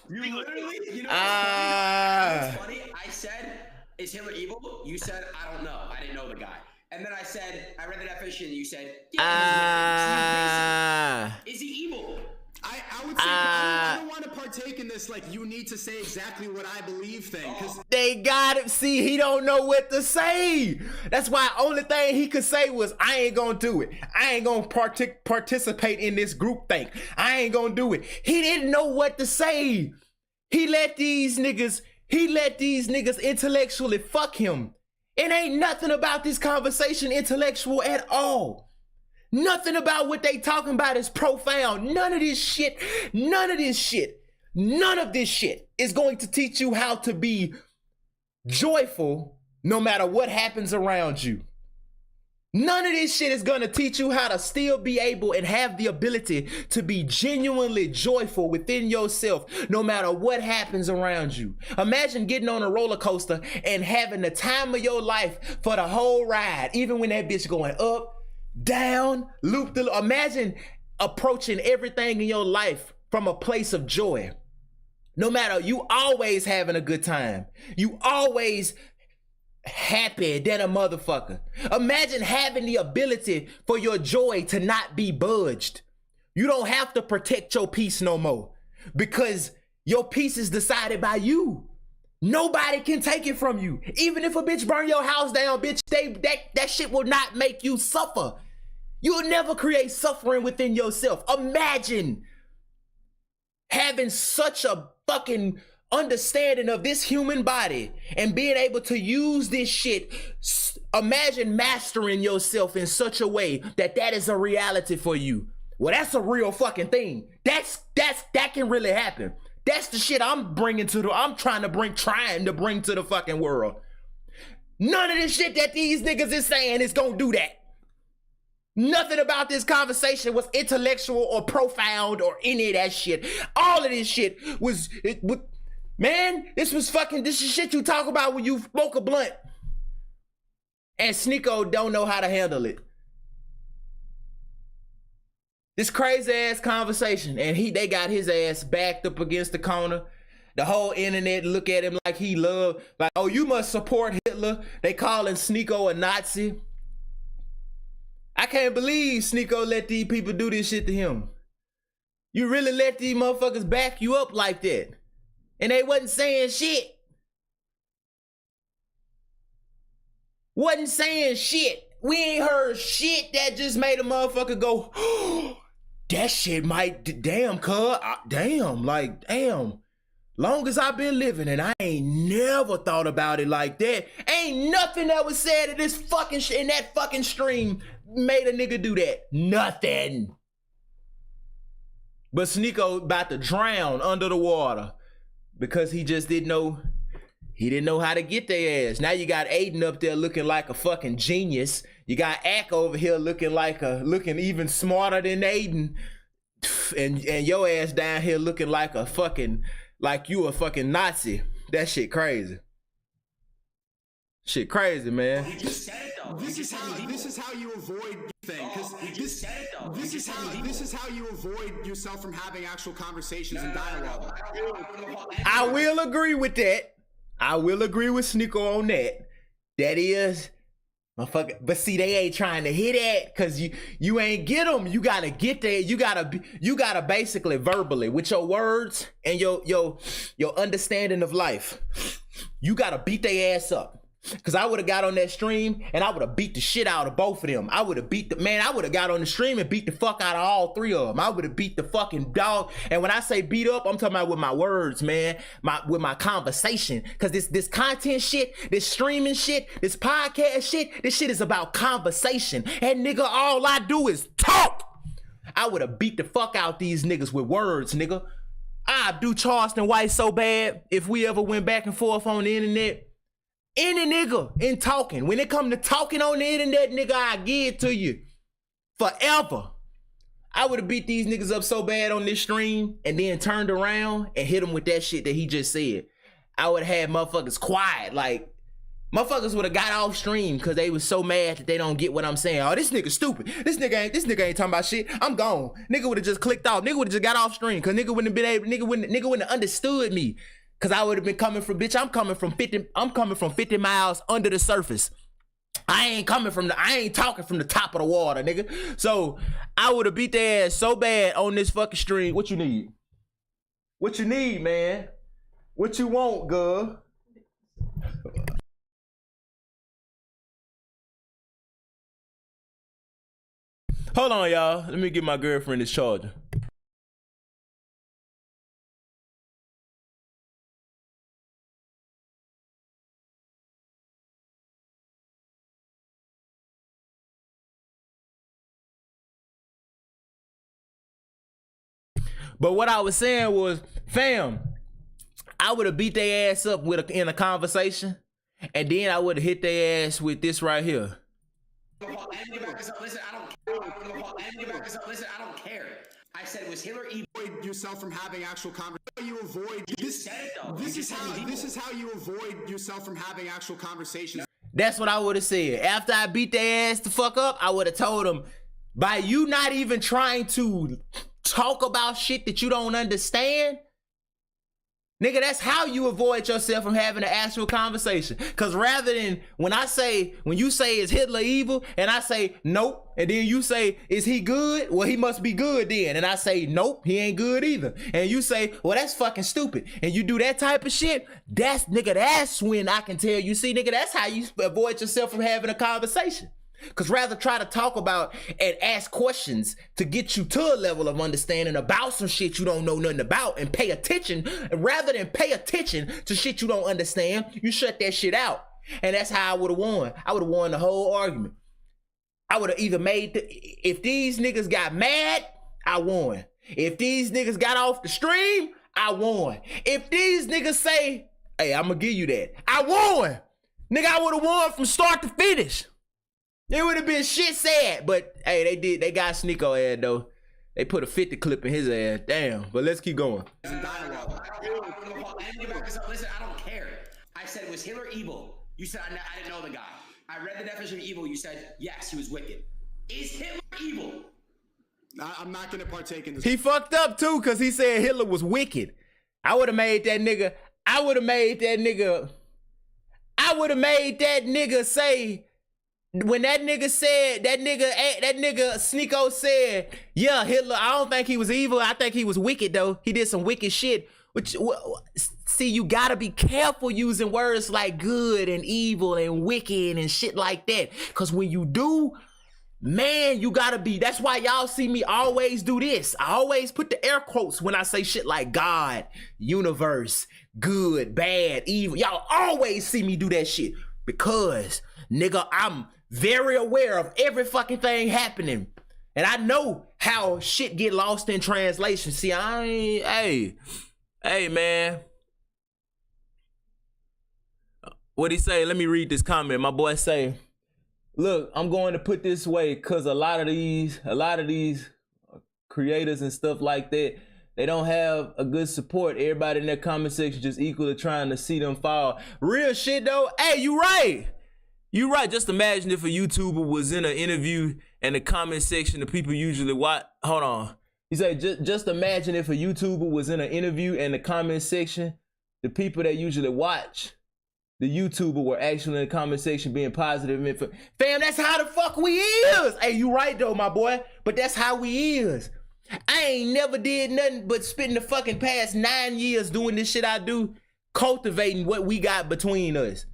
You literally, what's funny? I said, is Hitler evil? You said, I don't know. I didn't know the guy. And then I said, I read the definition, and you said, yeah, is he evil? I would say I don't want to partake in this like you need to say exactly what I believe thing. They got it. See, he don't know what to say. That's why only thing he could say was, I ain't gonna do it. I ain't gonna participate in this group thing. I ain't gonna do it. He didn't know what to say. He let these niggas intellectually fuck him. It ain't nothing about this conversation intellectual at all. Nothing about what they talking about is profound. None of this shit is going to teach you how to be joyful no matter what happens around you. None of this shit is going to teach you how to still be able and have the ability to be genuinely joyful within yourself no matter what happens around you. Imagine getting on a roller coaster and having the time of your life for the whole ride, even when that bitch going up, down, loop the. Imagine approaching everything in your life from a place of joy. No matter, you always having a good time. You always happy than a motherfucker. Imagine having the ability for your joy to not be budged. You don't have to protect your peace no more because your peace is decided by you. Nobody can take it from you. Even if a bitch burn your house down, bitch, that shit will not make you suffer. You'll never create suffering within yourself. Imagine having such a fucking understanding of this human body and being able to use this shit. Imagine mastering yourself in such a way that is a reality for you. Well, that's a real fucking thing. That can really happen. That's the shit I'm trying to bring to the fucking world. None of this shit that these niggas is saying is gonna do that. Nothing about this conversation was intellectual or profound or any of that shit. All of this shit was, man, this is shit you talk about when you smoke a blunt. And Sneko don't know how to handle it. This crazy ass conversation, and they got his ass backed up against the corner. The whole internet look at him like he loved, like, oh, you must support Hitler. They calling Sneko a Nazi. I can't believe Sneko let these people do this shit to him. You really let these motherfuckers back you up like that. And they wasn't saying shit. Wasn't saying shit. We ain't heard shit that just made a motherfucker go, oh, that shit might, damn, cuz, damn, like, damn. Long as I've been living and I ain't never thought about it like that. Ain't nothing that was said in this fucking in that fucking stream made a nigga do that. Nothing. But Sneko about to drown under the water because he just didn't know. He didn't know how to get their ass. Now you got Aiden up there looking like a fucking genius. You got Ack over here looking even smarter than Aiden. And your ass down here looking like a fucking, like you a fucking Nazi. That shit crazy. Shit crazy, man. He just said it though. This is how you avoid thing, because this is how you avoid yourself from having actual conversations and dialogue. I will agree with that. I will agree with Sneko on that. That is, motherfucker. But see, they ain't trying to hit that because you ain't get them. You gotta get there. You gotta basically verbally with your words and your understanding of life. You gotta beat their ass up. Cause I would have got on that stream and I would have beat the shit out of both of them. I would have got on the stream and beat the fuck out of all three of them. I would have beat the fucking dog. And when I say beat up, I'm talking about with my words, man, with my conversation. Cause this content shit, this streaming shit, this podcast shit, this shit is about conversation. And nigga, all I do is talk. I would have beat the fuck out these niggas with words, nigga. I'd do Charleston White so bad if we ever went back and forth on the internet. Any nigga in talking. When it come to talking on the internet, nigga, I give it to you. Forever. I would have beat these niggas up so bad on this stream and then turned around and hit them with that shit that he just said. I would have had motherfuckers quiet. Like, motherfuckers would have got off stream because they was so mad that they don't get what I'm saying. Oh, this nigga stupid. This nigga ain't talking about shit. I'm gone. Nigga would have just clicked off. Nigga would have just got off stream because nigga wouldn't have been able, nigga wouldn't have understood me. Cause I would have been coming from, bitch, I'm coming from 50 miles under the surface. I ain't talking from the top of the water, nigga. So I would have beat their ass so bad on this fucking stream. What you need? What you need, man? What you want, girl? Hold on, y'all. Let me get my girlfriend this charger. But what I was saying was, fam, I would have beat their ass up in a conversation, and then I would have hit their ass with this right here. Listen, I don't care. I said, was Hitler evil? Avoid yourself from having actual conversations. You avoid this. This is how you avoid yourself from having actual conversations. That's what I would have said. After I beat their ass the fuck up, I would have told them, by you not even trying to talk about shit that you don't understand, nigga, that's how you avoid yourself from having an actual conversation. Cause rather than when you say is Hitler evil and I say nope, and then you say is he good? Well, he must be good then. And I say nope, he ain't good either. And you say, well, that's fucking stupid. And you do that type of shit, that's when I can tell you, see, nigga, that's how you avoid yourself from having a conversation. Because rather try to talk about and ask questions to get you to a level of understanding about some shit you don't know nothing about and pay attention, rather than pay attention to shit you don't understand, you shut that shit out. And that's how I would have won. I would have won the whole argument. I would have either if these niggas got mad, I won. If these niggas got off the stream, I won. If these niggas say, hey, I'm gonna give you that, I won. Nigga, I would have won from start to finish. It would have been shit said, but hey, they got sneko ass though. They put a 50 clip in his ass. Damn. But let's keep going. Listen, I don't care. I said, was Hitler evil? You said, I didn't know the guy. I read the definition of evil. You said, yes, he was wicked. Is Hitler evil? I'm not going to partake in this. He fucked up too because he said Hitler was wicked. I would have made that nigga say, when that nigga sneko said, yeah, Hitler, I don't think he was evil. I think he was wicked though. He did some wicked shit. Which, see, you gotta be careful using words like good and evil and wicked and shit like that. Cause when you do, man, you gotta be, that's why y'all see me always do this. I always put the air quotes when I say shit like God, universe, good, bad, evil. Y'all always see me do that shit. Because, nigga, I'm very aware of every fucking thing happening. And I know how shit get lost in translation. See, hey, man. What'd he say? Let me read this comment. My boy say, look, I'm going to put this way because a lot of these creators and stuff like that, they don't have a good support. Everybody in their comment section just equally trying to see them fall. Real shit though. Hey, you right. You right. Just imagine if a YouTuber was in an interview and the comment section, the people usually watch. Hold on. He said, just imagine if a YouTuber was in an interview and the comment section, the people that usually watch the YouTuber were actually in the comment section being positive. Fam, that's how the fuck we is. Hey, you right though, my boy. But that's how we is. I ain't never did nothing but spend the fucking past 9 years doing this shit I do, cultivating what we got between us.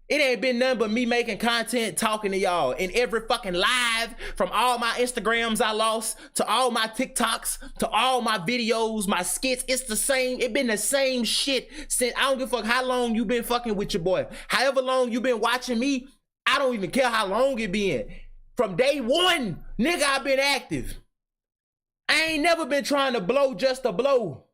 It ain't been nothing but me making content, talking to y'all in every fucking live, from all my Instagrams I lost, to all my TikToks, to all my videos, my skits. It's the same. It been the same shit since, I don't give a fuck how long you been fucking with your boy. However long you been watching me, I don't even care how long it been. From day one, nigga, I been active. I ain't never been trying to blow just to blow.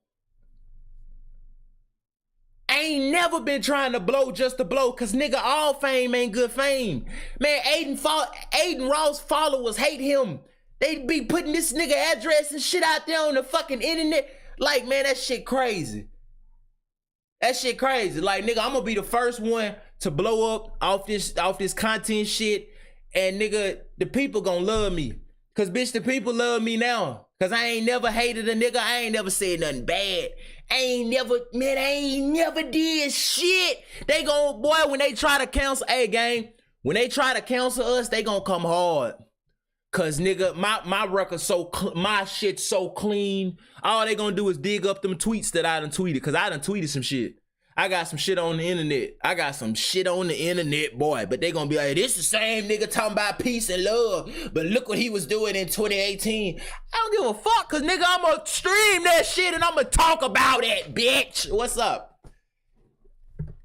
I ain't never been trying to blow just to blow, cause nigga, all fame ain't good fame. Man, Aiden Ross followers hate him. They be putting this nigga address and shit out there on the fucking internet. Like, man, that shit crazy. That shit crazy. Like, nigga, I'm gonna be the first one to blow up off this content shit, and nigga, the people gonna love me. Cause bitch, the people love me now. Cause I ain't never hated a nigga. I ain't never said nothing bad. I ain't never did shit. They gon', boy, when they try to cancel, hey gang, when they try to cancel us, they gonna come hard. Cause nigga, my record my shit so clean. All they gonna do is dig up them tweets that I done tweeted. Cause I done tweeted some shit. I got some shit on the internet. I got some shit on the internet, boy. But they gonna be like, this the same nigga talking about peace and love. But look what he was doing in 2018. I don't give a fuck, cause nigga, I'ma stream that shit and I'ma talk about it, bitch. What's up?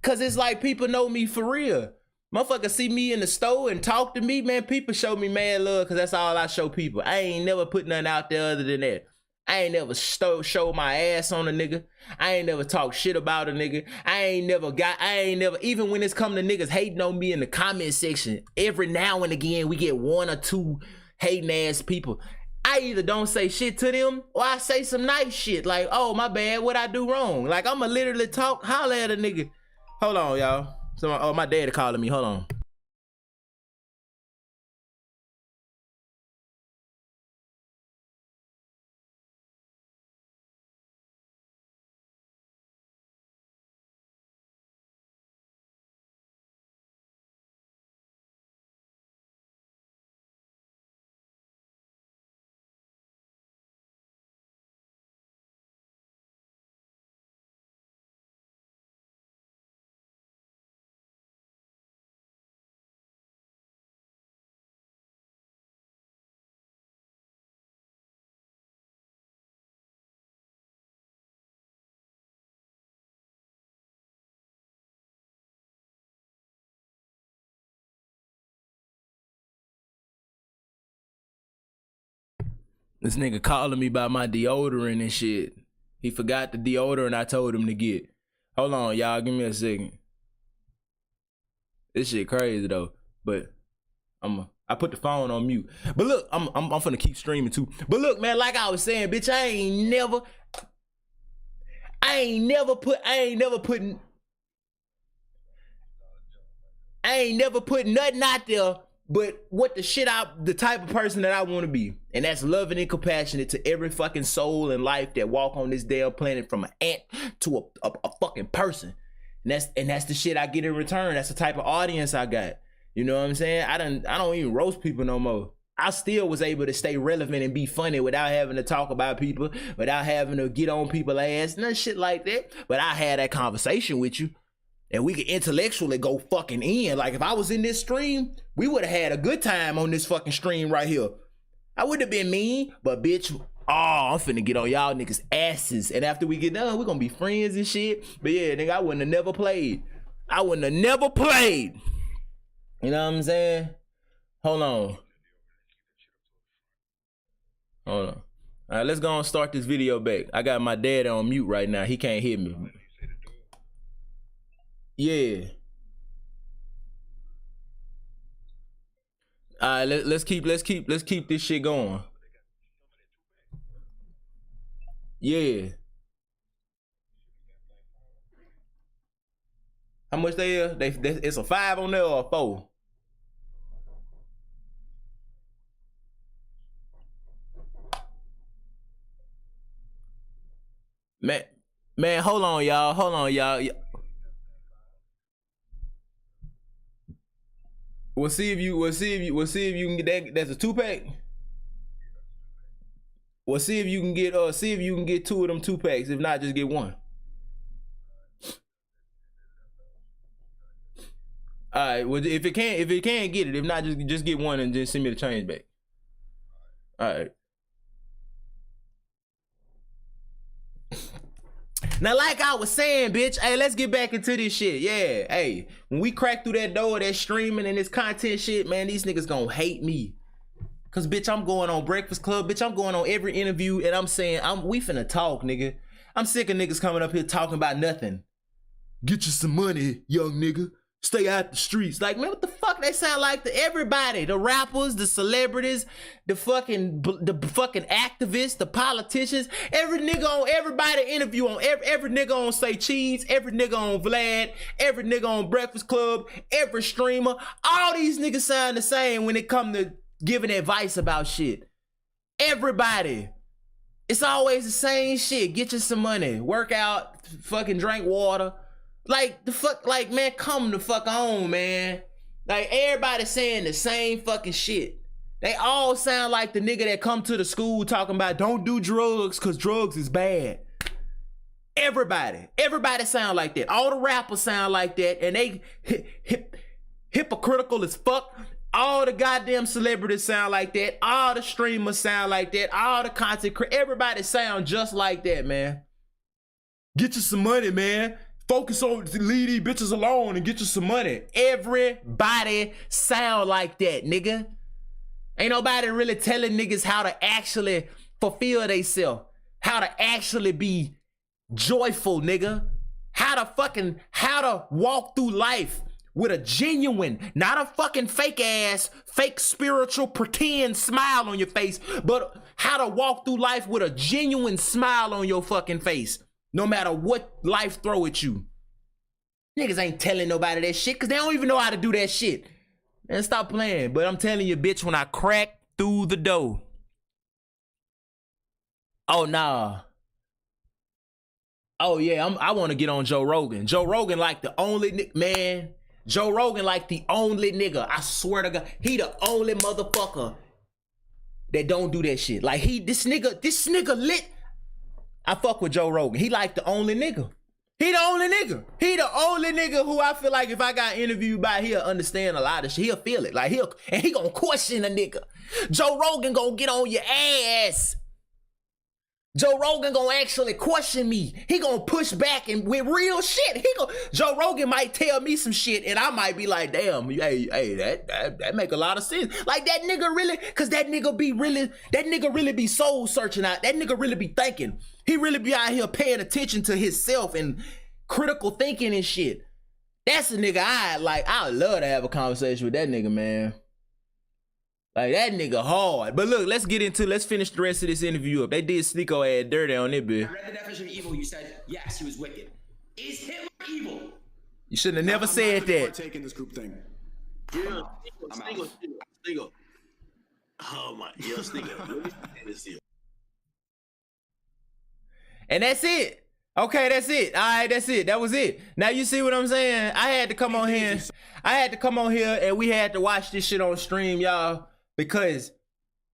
Cause it's like people know me for real. Motherfuckers see me in the store and talk to me, man. People show me mad love, cause that's all I show people. I ain't never put nothing out there other than that. I ain't never show my ass on a nigga. I ain't never talk shit about a nigga. I ain't never, even when it's come to niggas hating on me in the comment section, every now and again, we get one or two hating ass people. I either don't say shit to them or I say some nice shit like, oh, my bad, what I do wrong? Like, I'ma literally holler at a nigga. Hold on, y'all. Oh, my daddy calling me, hold on. This nigga calling me about my deodorant and shit. He forgot the deodorant I told him to get. Hold on, y'all. Give me a second. This shit crazy, though. But I'ma I put the phone on mute. But look, I'm finna keep streaming too. But look, man, like I was saying, bitch, I ain't never put nothing out there but what the type of person that I want to be. And that's loving and compassionate to every fucking soul in life that walk on this damn planet, from an ant to a fucking person. And that's the shit I get in return. That's the type of audience I got. You know what I'm saying? I don't even roast people no more. I still was able to stay relevant and be funny without having to talk about people, without having to get on people's ass, none shit like that. But I had that conversation with you, and we could intellectually go fucking in. Like, if I was in this stream, we would have had a good time on this fucking stream right here. I wouldn't have been mean, but bitch, I'm finna get on y'all niggas asses. And after we get done, we're gonna be friends and shit. But yeah, nigga, I wouldn't have never played. You know what I'm saying? Hold on. All right, let's go and start this video back. I got my dad on mute right now. He can't hear me. Yeah. All right, let's keep this shit going. Yeah. How much they are? It's a 5 on there or a 4? Man, hold on, y'all. We'll see if you can get that. That's a 2-pack. We'll see if you can get 2 of them 2-packs. If not, just get 1. All right. Well, if it can't get it. If not, just get 1 and just send me the change back. All right. Now, like I was saying, bitch, hey, let's get back into this shit. Yeah, hey, when we crack through that door, that streaming and this content shit, man, these niggas gonna hate me. Cause bitch, I'm going on Breakfast Club, bitch, I'm going on every interview and I'm saying, we finna talk, nigga. I'm sick of niggas coming up here talking about nothing. Get you some money, young nigga. Stay out the streets. Like, man, what the fuck they sound like to everybody? The rappers, the celebrities, the fucking activists, the politicians. Every nigga on everybody interview on every nigga on Say Cheese, every nigga on Vlad, every nigga on Breakfast Club, every streamer. All these niggas sound the same when it come to giving advice about shit. Everybody. It's always the same shit. Get you some money. Work out, fucking drink water. Like, the fuck, like, man, come the fuck on, man. Like, everybody saying the same fucking shit. They all sound like the nigga that come to the school talking about don't do drugs because drugs is bad. Everybody sound like that. All the rappers sound like that, and they hypocritical as fuck. All the goddamn celebrities sound like that. All the streamers sound like that. All the content creators, everybody sound just like that, man. Get you some money, man. Focus on, leave these bitches alone and get you some money. Everybody sound like that, nigga. Ain't nobody really telling niggas how to actually fulfill themselves. How to actually be joyful, nigga. How to walk through life with a genuine, not a fucking fake ass, fake spiritual pretend smile on your face, but how to walk through life with a genuine smile on your fucking face. No matter what life throw at you. Niggas ain't telling nobody that shit because they don't even know how to do that shit. Man, stop playing. But I'm telling you, bitch, when I crack through the door. Oh, nah. Oh, yeah, I want to get on Joe Rogan. Joe Rogan like the only man. Joe Rogan like the only nigga. I swear to God. He the only motherfucker that don't do that shit. Like, this nigga lit. I fuck with Joe Rogan. He like the only nigga. He the only nigga. He the only nigga who I feel like if I got interviewed by, he'll understand a lot of shit. He'll feel it. Like he gonna question a nigga. Joe Rogan gonna get on your ass. Joe Rogan gonna actually question me. He gonna push back and with real shit. Joe Rogan might tell me some shit and I might be like, damn, hey, that make a lot of sense. Like that nigga really, cause that nigga really be soul searching out. That nigga really be thinking. He really be out here paying attention to himself and critical thinking and shit. That's a nigga I would love to have a conversation with that nigga, man. Like, that nigga hard. But look, let's finish the rest of this interview up. They did Sneko ass dirty on it, bitch. I read the definition of evil. You said, yes, he was wicked. Is Hitler evil? You shouldn't have never said that. Taking this group thing. Yeah, Sneko. Oh my, yo, Sneko. Let me say this here. And that's it. Okay, that's it. All right, that's it. That was it. Now you see what I'm saying? I had to come on here and we had to watch this shit on stream, y'all, because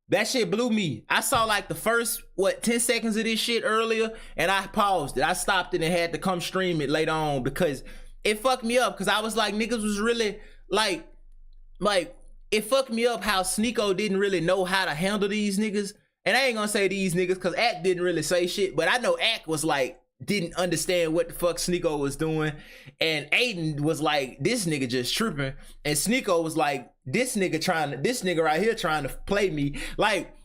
that shit blew me. I saw like the first, 10 seconds of this shit earlier, and I paused it. I stopped it and had to come stream it later on because it fucked me up, because I was like, niggas was really like, it fucked me up how Sneko didn't really know how to handle these niggas. And I ain't gonna say these niggas, because Ack didn't really say shit, but I know Ack was like, didn't understand what the fuck Sneko was doing, and Aiden was like, this nigga just tripping, and Sneko was like, this nigga right here trying to play me. Like,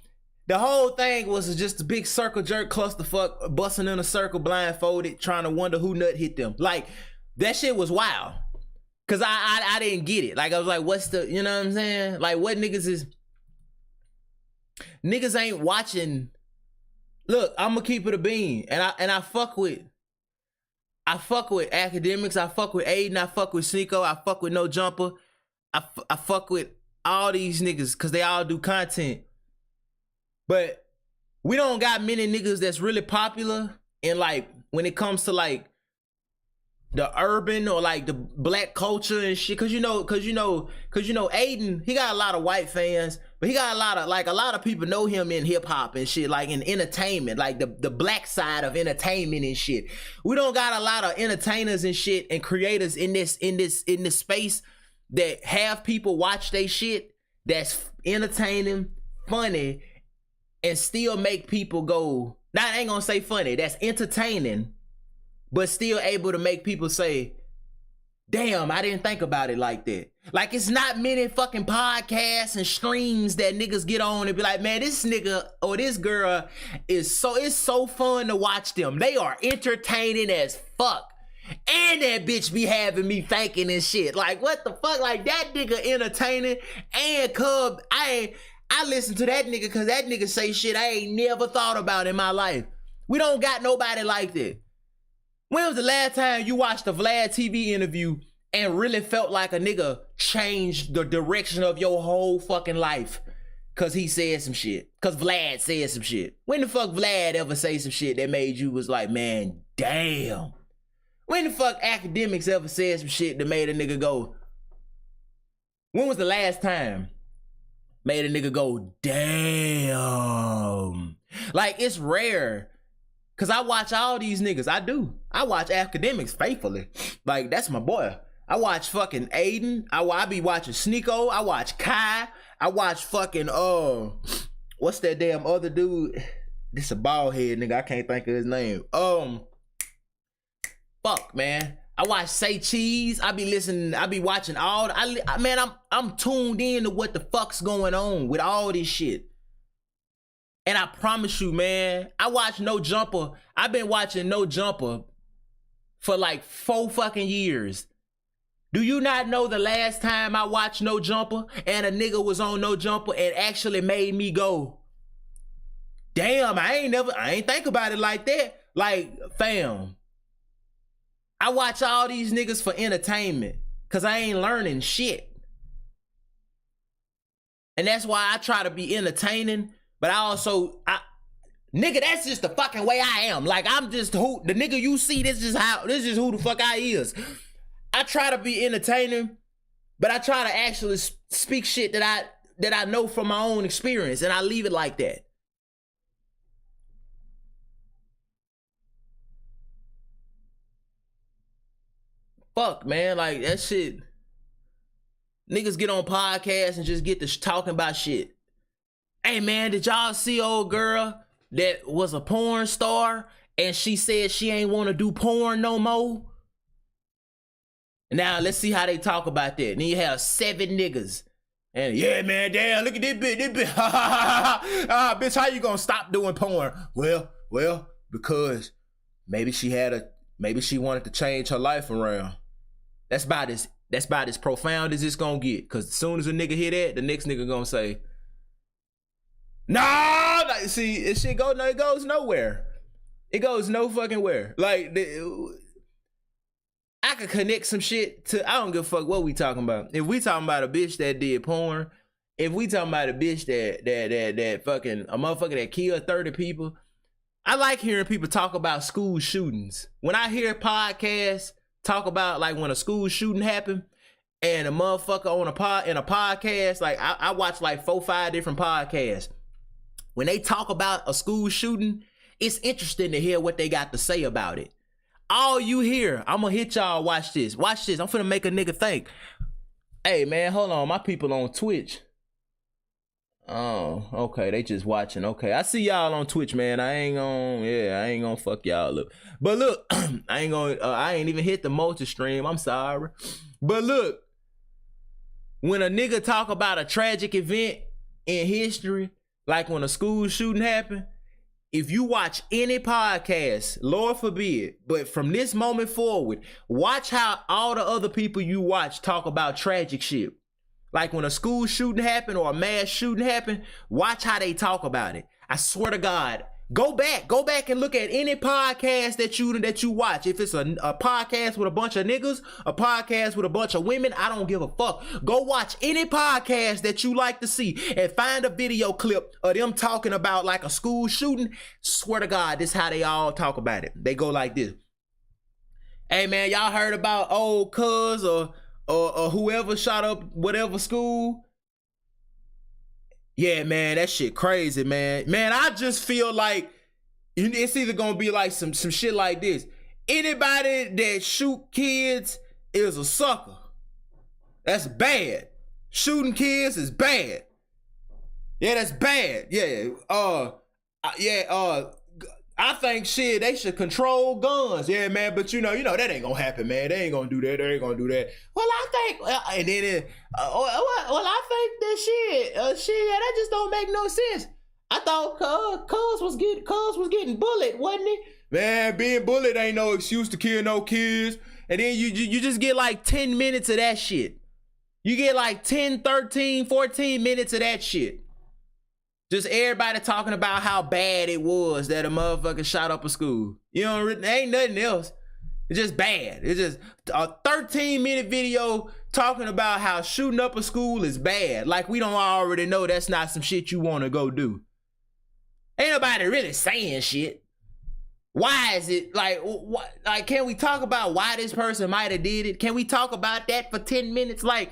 the whole thing was just a big circle jerk clusterfuck, busting in a circle blindfolded, trying to wonder who nut hit them. Like, that shit was wild, cause I didn't get it. Like, I was like, what's the, you know what I'm saying? Like, what niggas ain't watching. Look, I'm gonna keep it a bean, and I fuck with academics, I fuck with Aiden, I fuck with Sneko, I fuck with No Jumper, I fuck with all these niggas because they all do content. But we don't got many niggas that's really popular, and like when it comes to like the urban or like the black culture and shit, cause you know Aiden, he got a lot of white fans, but he got a lot of people know him in hip hop and shit, like in entertainment, like the black side of entertainment and shit. We don't got a lot of entertainers and shit and creators in this space that have people watch they shit that's entertaining, funny, and still make people go, now I ain't gonna say funny, that's entertaining, but still able to make people say, damn, I didn't think about it like that. Like, it's not many fucking podcasts and streams that niggas get on and be like, man, this nigga or this girl it's so fun to watch them. They are entertaining as fuck. And that bitch be having me thinking and shit. Like, what the fuck? Like, that nigga entertaining, and Cub, I listen to that nigga because that nigga say shit I ain't never thought about in my life. We don't got nobody like that. When was the last time you watched a Vlad TV interview and really felt like a nigga changed the direction of your whole fucking life? Cause he said some shit. Cause Vlad said some shit. When the fuck Vlad ever say some shit that made you was like, man, damn? When the fuck academics ever said some shit that made a nigga go, when was the last time made a nigga go, damn? Like, it's rare. Cause I watch all these niggas. I do. I watch academics faithfully. Like, that's my boy. I watch fucking Aiden. I be watching Sneko. I watch Kai. I watch fucking what's that damn other dude? This a bald head nigga. I can't think of his name. Fuck, man. I watch Say Cheese. I be listening. I be watching all. Man, I'm tuned in to what the fuck's going on with all this shit. And I promise you, man, I watch No Jumper. I've been watching No Jumper for like 4 fucking years. Do you not know the last time I watched No Jumper and a nigga was on No Jumper and actually made me go, damn, I ain't think about it like that. Like, fam, I watch all these niggas for entertainment because I ain't learning shit. And that's why I try to be entertaining. But nigga, that's just the fucking way I am. Like, I'm just who, the nigga you see, this is who the fuck I is. I try to be entertaining, but I try to actually speak shit that I know from my own experience, and I leave it like that. Fuck, man, like, that shit. Niggas get on podcasts and just get to talking about shit. Hey, man, did y'all see old girl that was a porn star and she said she ain't want to do porn no more? Now, let's see how they talk about that. And then you have 7 niggas. And yeah, man, damn, look at this bitch. Bitch, how you gonna stop doing porn? Well, because maybe she wanted to change her life around. That's about as profound as it's gonna get. Cause as soon as a nigga hear that, the next nigga gonna say, Nah, like, see, it shit it goes nowhere. It goes no fucking where. Like, I could connect some shit to, I don't give a fuck what we talking about. If we talking about a bitch that did porn, if we talking about a bitch that fucking, a motherfucker that killed 30 people, I like hearing people talk about school shootings. When I hear podcasts talk about like when a school shooting happened, and a motherfucker on a podcast, like I watch like 4-5 different podcasts. When they talk about a school shooting, it's interesting to hear what they got to say about it. All you hear, I'm gonna hit y'all, watch this. Watch this, I'm finna make a nigga think. Hey man, hold on, my people on Twitch. Oh, okay, they just watching. Okay, I see y'all on Twitch, man. I ain't gonna fuck y'all up. But look, I ain't even hit the multi-stream, I'm sorry. But look, when a nigga talk about a tragic event in history, like when a school shooting happened, if you watch any podcast, Lord forbid, but from this moment forward, watch how all the other people you watch talk about tragic shit. Like when a school shooting happened or a mass shooting happened, watch how they talk about it. I swear to God, go back and look at any podcast that you watch. If it's a podcast with a bunch of niggas, a podcast with a bunch of women, I don't give a fuck. Go watch any podcast that you like to see and find a video clip of them talking about like a school shooting. Swear to God, this is how they all talk about it. They go like this. Hey man, y'all heard about old cuz or whoever shot up whatever school? Yeah, man, that shit crazy, man. Man, I just feel like it's either gonna be like some shit like this. Anybody that shoot kids is a sucker. That's bad. Shooting kids is bad. Yeah, that's bad. Yeah. I think shit, they should control guns. Yeah, man, but you know that ain't gonna happen, man. They ain't gonna do that. They ain't gonna do that. Well, I think, and then, I think that shit, yeah, that just don't make no sense. I thought Cuz was getting bullied, wasn't he? Man, being bullied ain't no excuse to kill no kids. And then you just get like 10 minutes of that shit. You get like 10, 13, 14 minutes of that shit. Just everybody talking about how bad it was that a motherfucker shot up a school. You know, ain't nothing else. It's just bad. It's just a 13-minute video talking about how shooting up a school is bad. Like we don't already know that's not some shit you want to go do. Ain't nobody really saying shit. Why is it like, can we talk about why this person might have did it? Can we talk about that for 10 minutes? Like,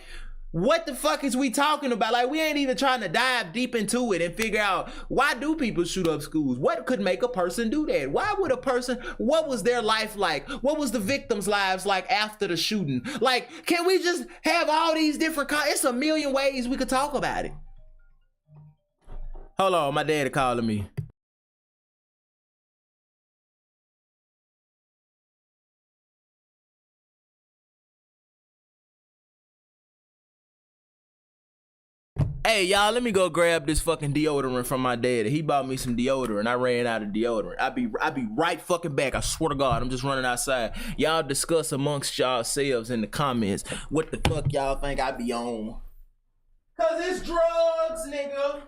what the fuck is we talking about? Like, we ain't even trying to dive deep into it and figure out why do people shoot up schools? What could make a person do that? Why would a person, what was their life like? What was the victims' lives like after the shooting? Like, can we just have all these different, it's a million ways we could talk about it. Hold on, my daddy calling me. Hey, y'all, let me go grab this fucking deodorant from my dad. He bought me some deodorant. I ran out of deodorant. I'll be right fucking back. I swear to God, I'm just running outside. Y'all discuss amongst yourselves in the comments what the fuck y'all think I be on. Cause it's drugs, nigga.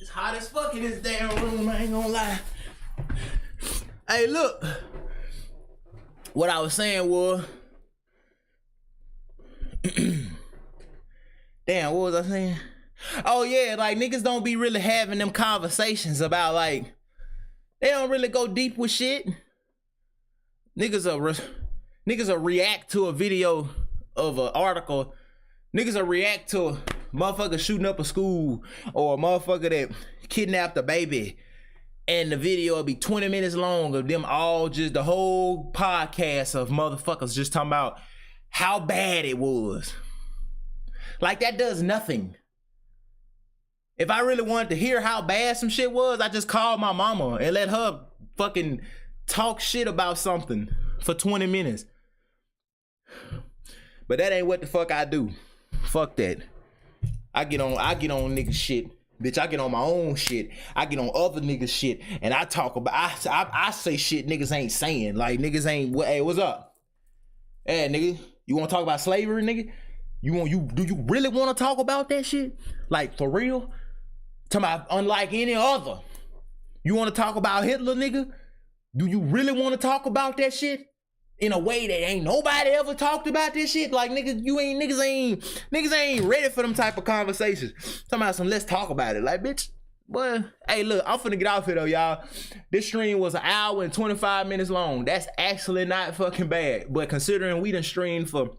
It's hot as fuck in this damn room, I ain't gonna lie. Hey, look. What I was saying was... Damn, what was I saying? Oh yeah, like niggas don't be really having them conversations about like... They don't really go deep with shit. Niggas will react to a video of an article. Niggas will react to a motherfucker shooting up a school or a motherfucker that kidnapped a baby and the video will be 20 minutes long of them all just the whole podcast of motherfuckers just talking about how bad it was. Like, that does nothing. If I really wanted to hear how bad some shit was, I just called my mama and let her fucking talk shit about something for 20 minutes. But that ain't what the fuck I do. Fuck that. I get on niggas shit. Bitch, I get on my own shit. I get on other niggas shit. And I talk about, I say shit niggas ain't saying. Like, niggas ain't, hey, what's up? Hey, nigga, you want to talk about slavery, nigga? Do you really want to talk about that shit? Like, for real? Talking about unlike any other. You want to talk about Hitler, nigga? Do you really want to talk about that shit? In a way that ain't nobody ever talked about this shit. Like, niggas ain't ready for them type of conversations. Talking about some, let's talk about it. Like, bitch, boy, hey, look, I'm finna get off here though, y'all. This stream was 1 hour and 25 minutes long. That's actually not fucking bad. But considering we done streamed for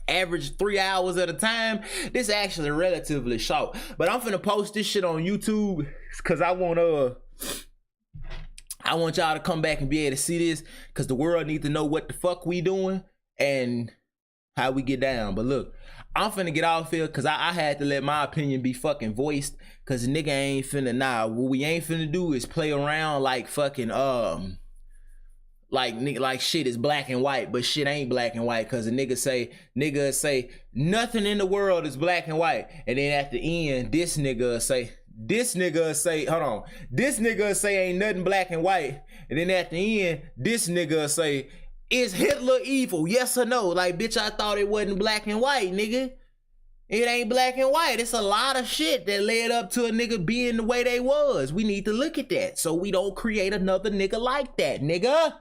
average 3 hours at a time, this actually relatively short. But I'm finna post this shit on YouTube because I want y'all to come back and be able to see this, because the world needs to know what the fuck we doing and how we get down. But look, I'm finna get off here because I had to let my opinion be fucking voiced, because the nigga ain't finna, what we ain't finna do is play around like fucking, like shit is black and white, but shit ain't black and white, because the nigga say nothing in the world is black and white, and then at the end, this nigga say ain't nothing black and white, and then at the end, this nigga say, is Hitler evil? Yes or no? Like, bitch, I thought it wasn't black and white, nigga. It ain't black and white. It's a lot of shit that led up to a nigga being the way they was. We need to look at that so we don't create another nigga like that, nigga.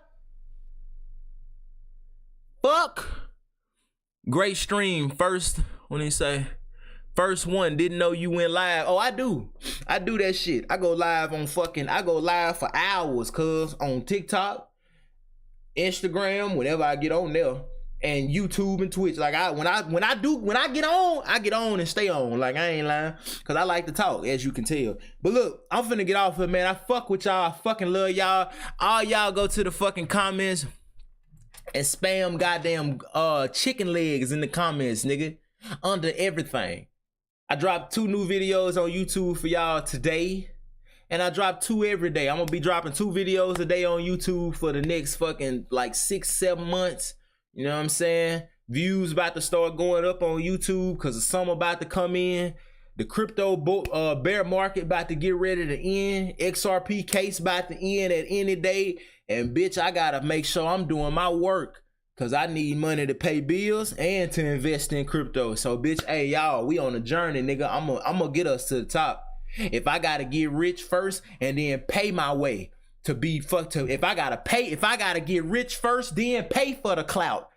Fuck. Great stream. First, when he say, first one, didn't know you went live. Oh, I do that shit. I go live for hours, cuz, on TikTok, Instagram, whenever I get on there, and YouTube and Twitch. Like, when I get on and stay on. Like, I ain't lying, cause I like to talk, as you can tell. But look, I'm finna get off here, man. I fuck with y'all. I fucking love y'all. All y'all go to the fucking comments and spam goddamn chicken legs in the comments, nigga, under everything. I dropped 2 new videos on YouTube for y'all today, and I drop 2 every day. I'm gonna be dropping 2 videos a day on YouTube for the next fucking like 6-7 months. You know what I'm saying? Views about to start going up on YouTube because the summer about to come in. The crypto bear market about to get ready to end. XRP case about to end at any day. And bitch, I gotta make sure I'm doing my work, cause I need money to pay bills and to invest in crypto. So bitch, hey y'all, we on a journey, nigga. I'm gonna get us to the top. If I gotta get rich first and then pay my way to be fucked up. If I gotta get rich first, then pay for the clout.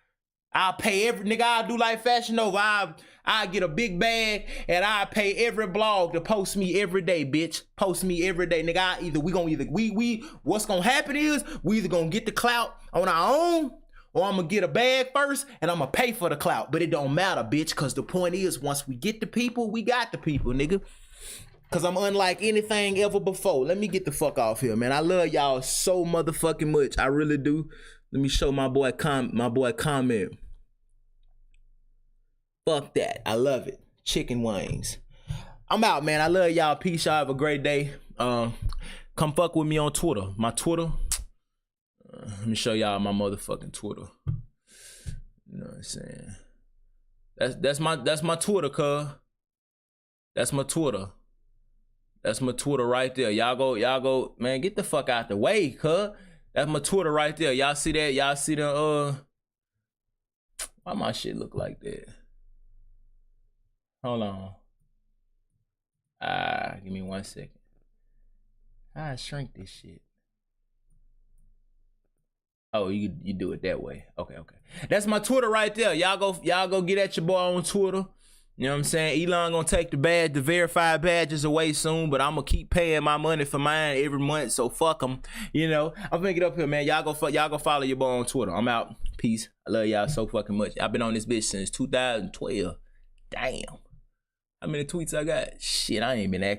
I'll pay every nigga. I'll do like Fashion Nova. I'll get a big bag and I'll pay every blog to post me every day, bitch. Post me every day, nigga. What's gonna happen is we either gonna get the clout on our own, or I'm gonna get a bag first and I'm gonna pay for the clout. But it don't matter, bitch, cause the point is, once we get the people, we got the people, nigga. Cause I'm unlike anything ever before. Let me get the fuck off here, man. I love y'all so motherfucking much. I really do. Let me show my boy comment. Fuck that. I love it. Chicken wings. I'm out, man. I love y'all. Peace. Y'all have a great day. Come fuck with me on Twitter. My Twitter. Let me show y'all my motherfucking Twitter. You know what I'm saying? That's my Twitter, cuz. That's my Twitter. That's my Twitter right there. Y'all go, man, get the fuck out the way, cuz. That's my Twitter right there. Y'all see that? Y'all see the, why my shit look like that? Hold on. Give me 1 second. I shrink this shit. Oh, you do it that way. Okay. That's my Twitter right there. Y'all go get at your boy on Twitter. You know what I'm saying? Elon gonna take the verified badges away soon, but I'm gonna keep paying my money for mine every month, so fuck them. You know, I'm gonna get up here, man. Y'all go follow your boy on Twitter. I'm out. Peace. I love y'all so fucking much. I've been on this bitch since 2012. Damn. How many tweets I got? Shit, I ain't been active.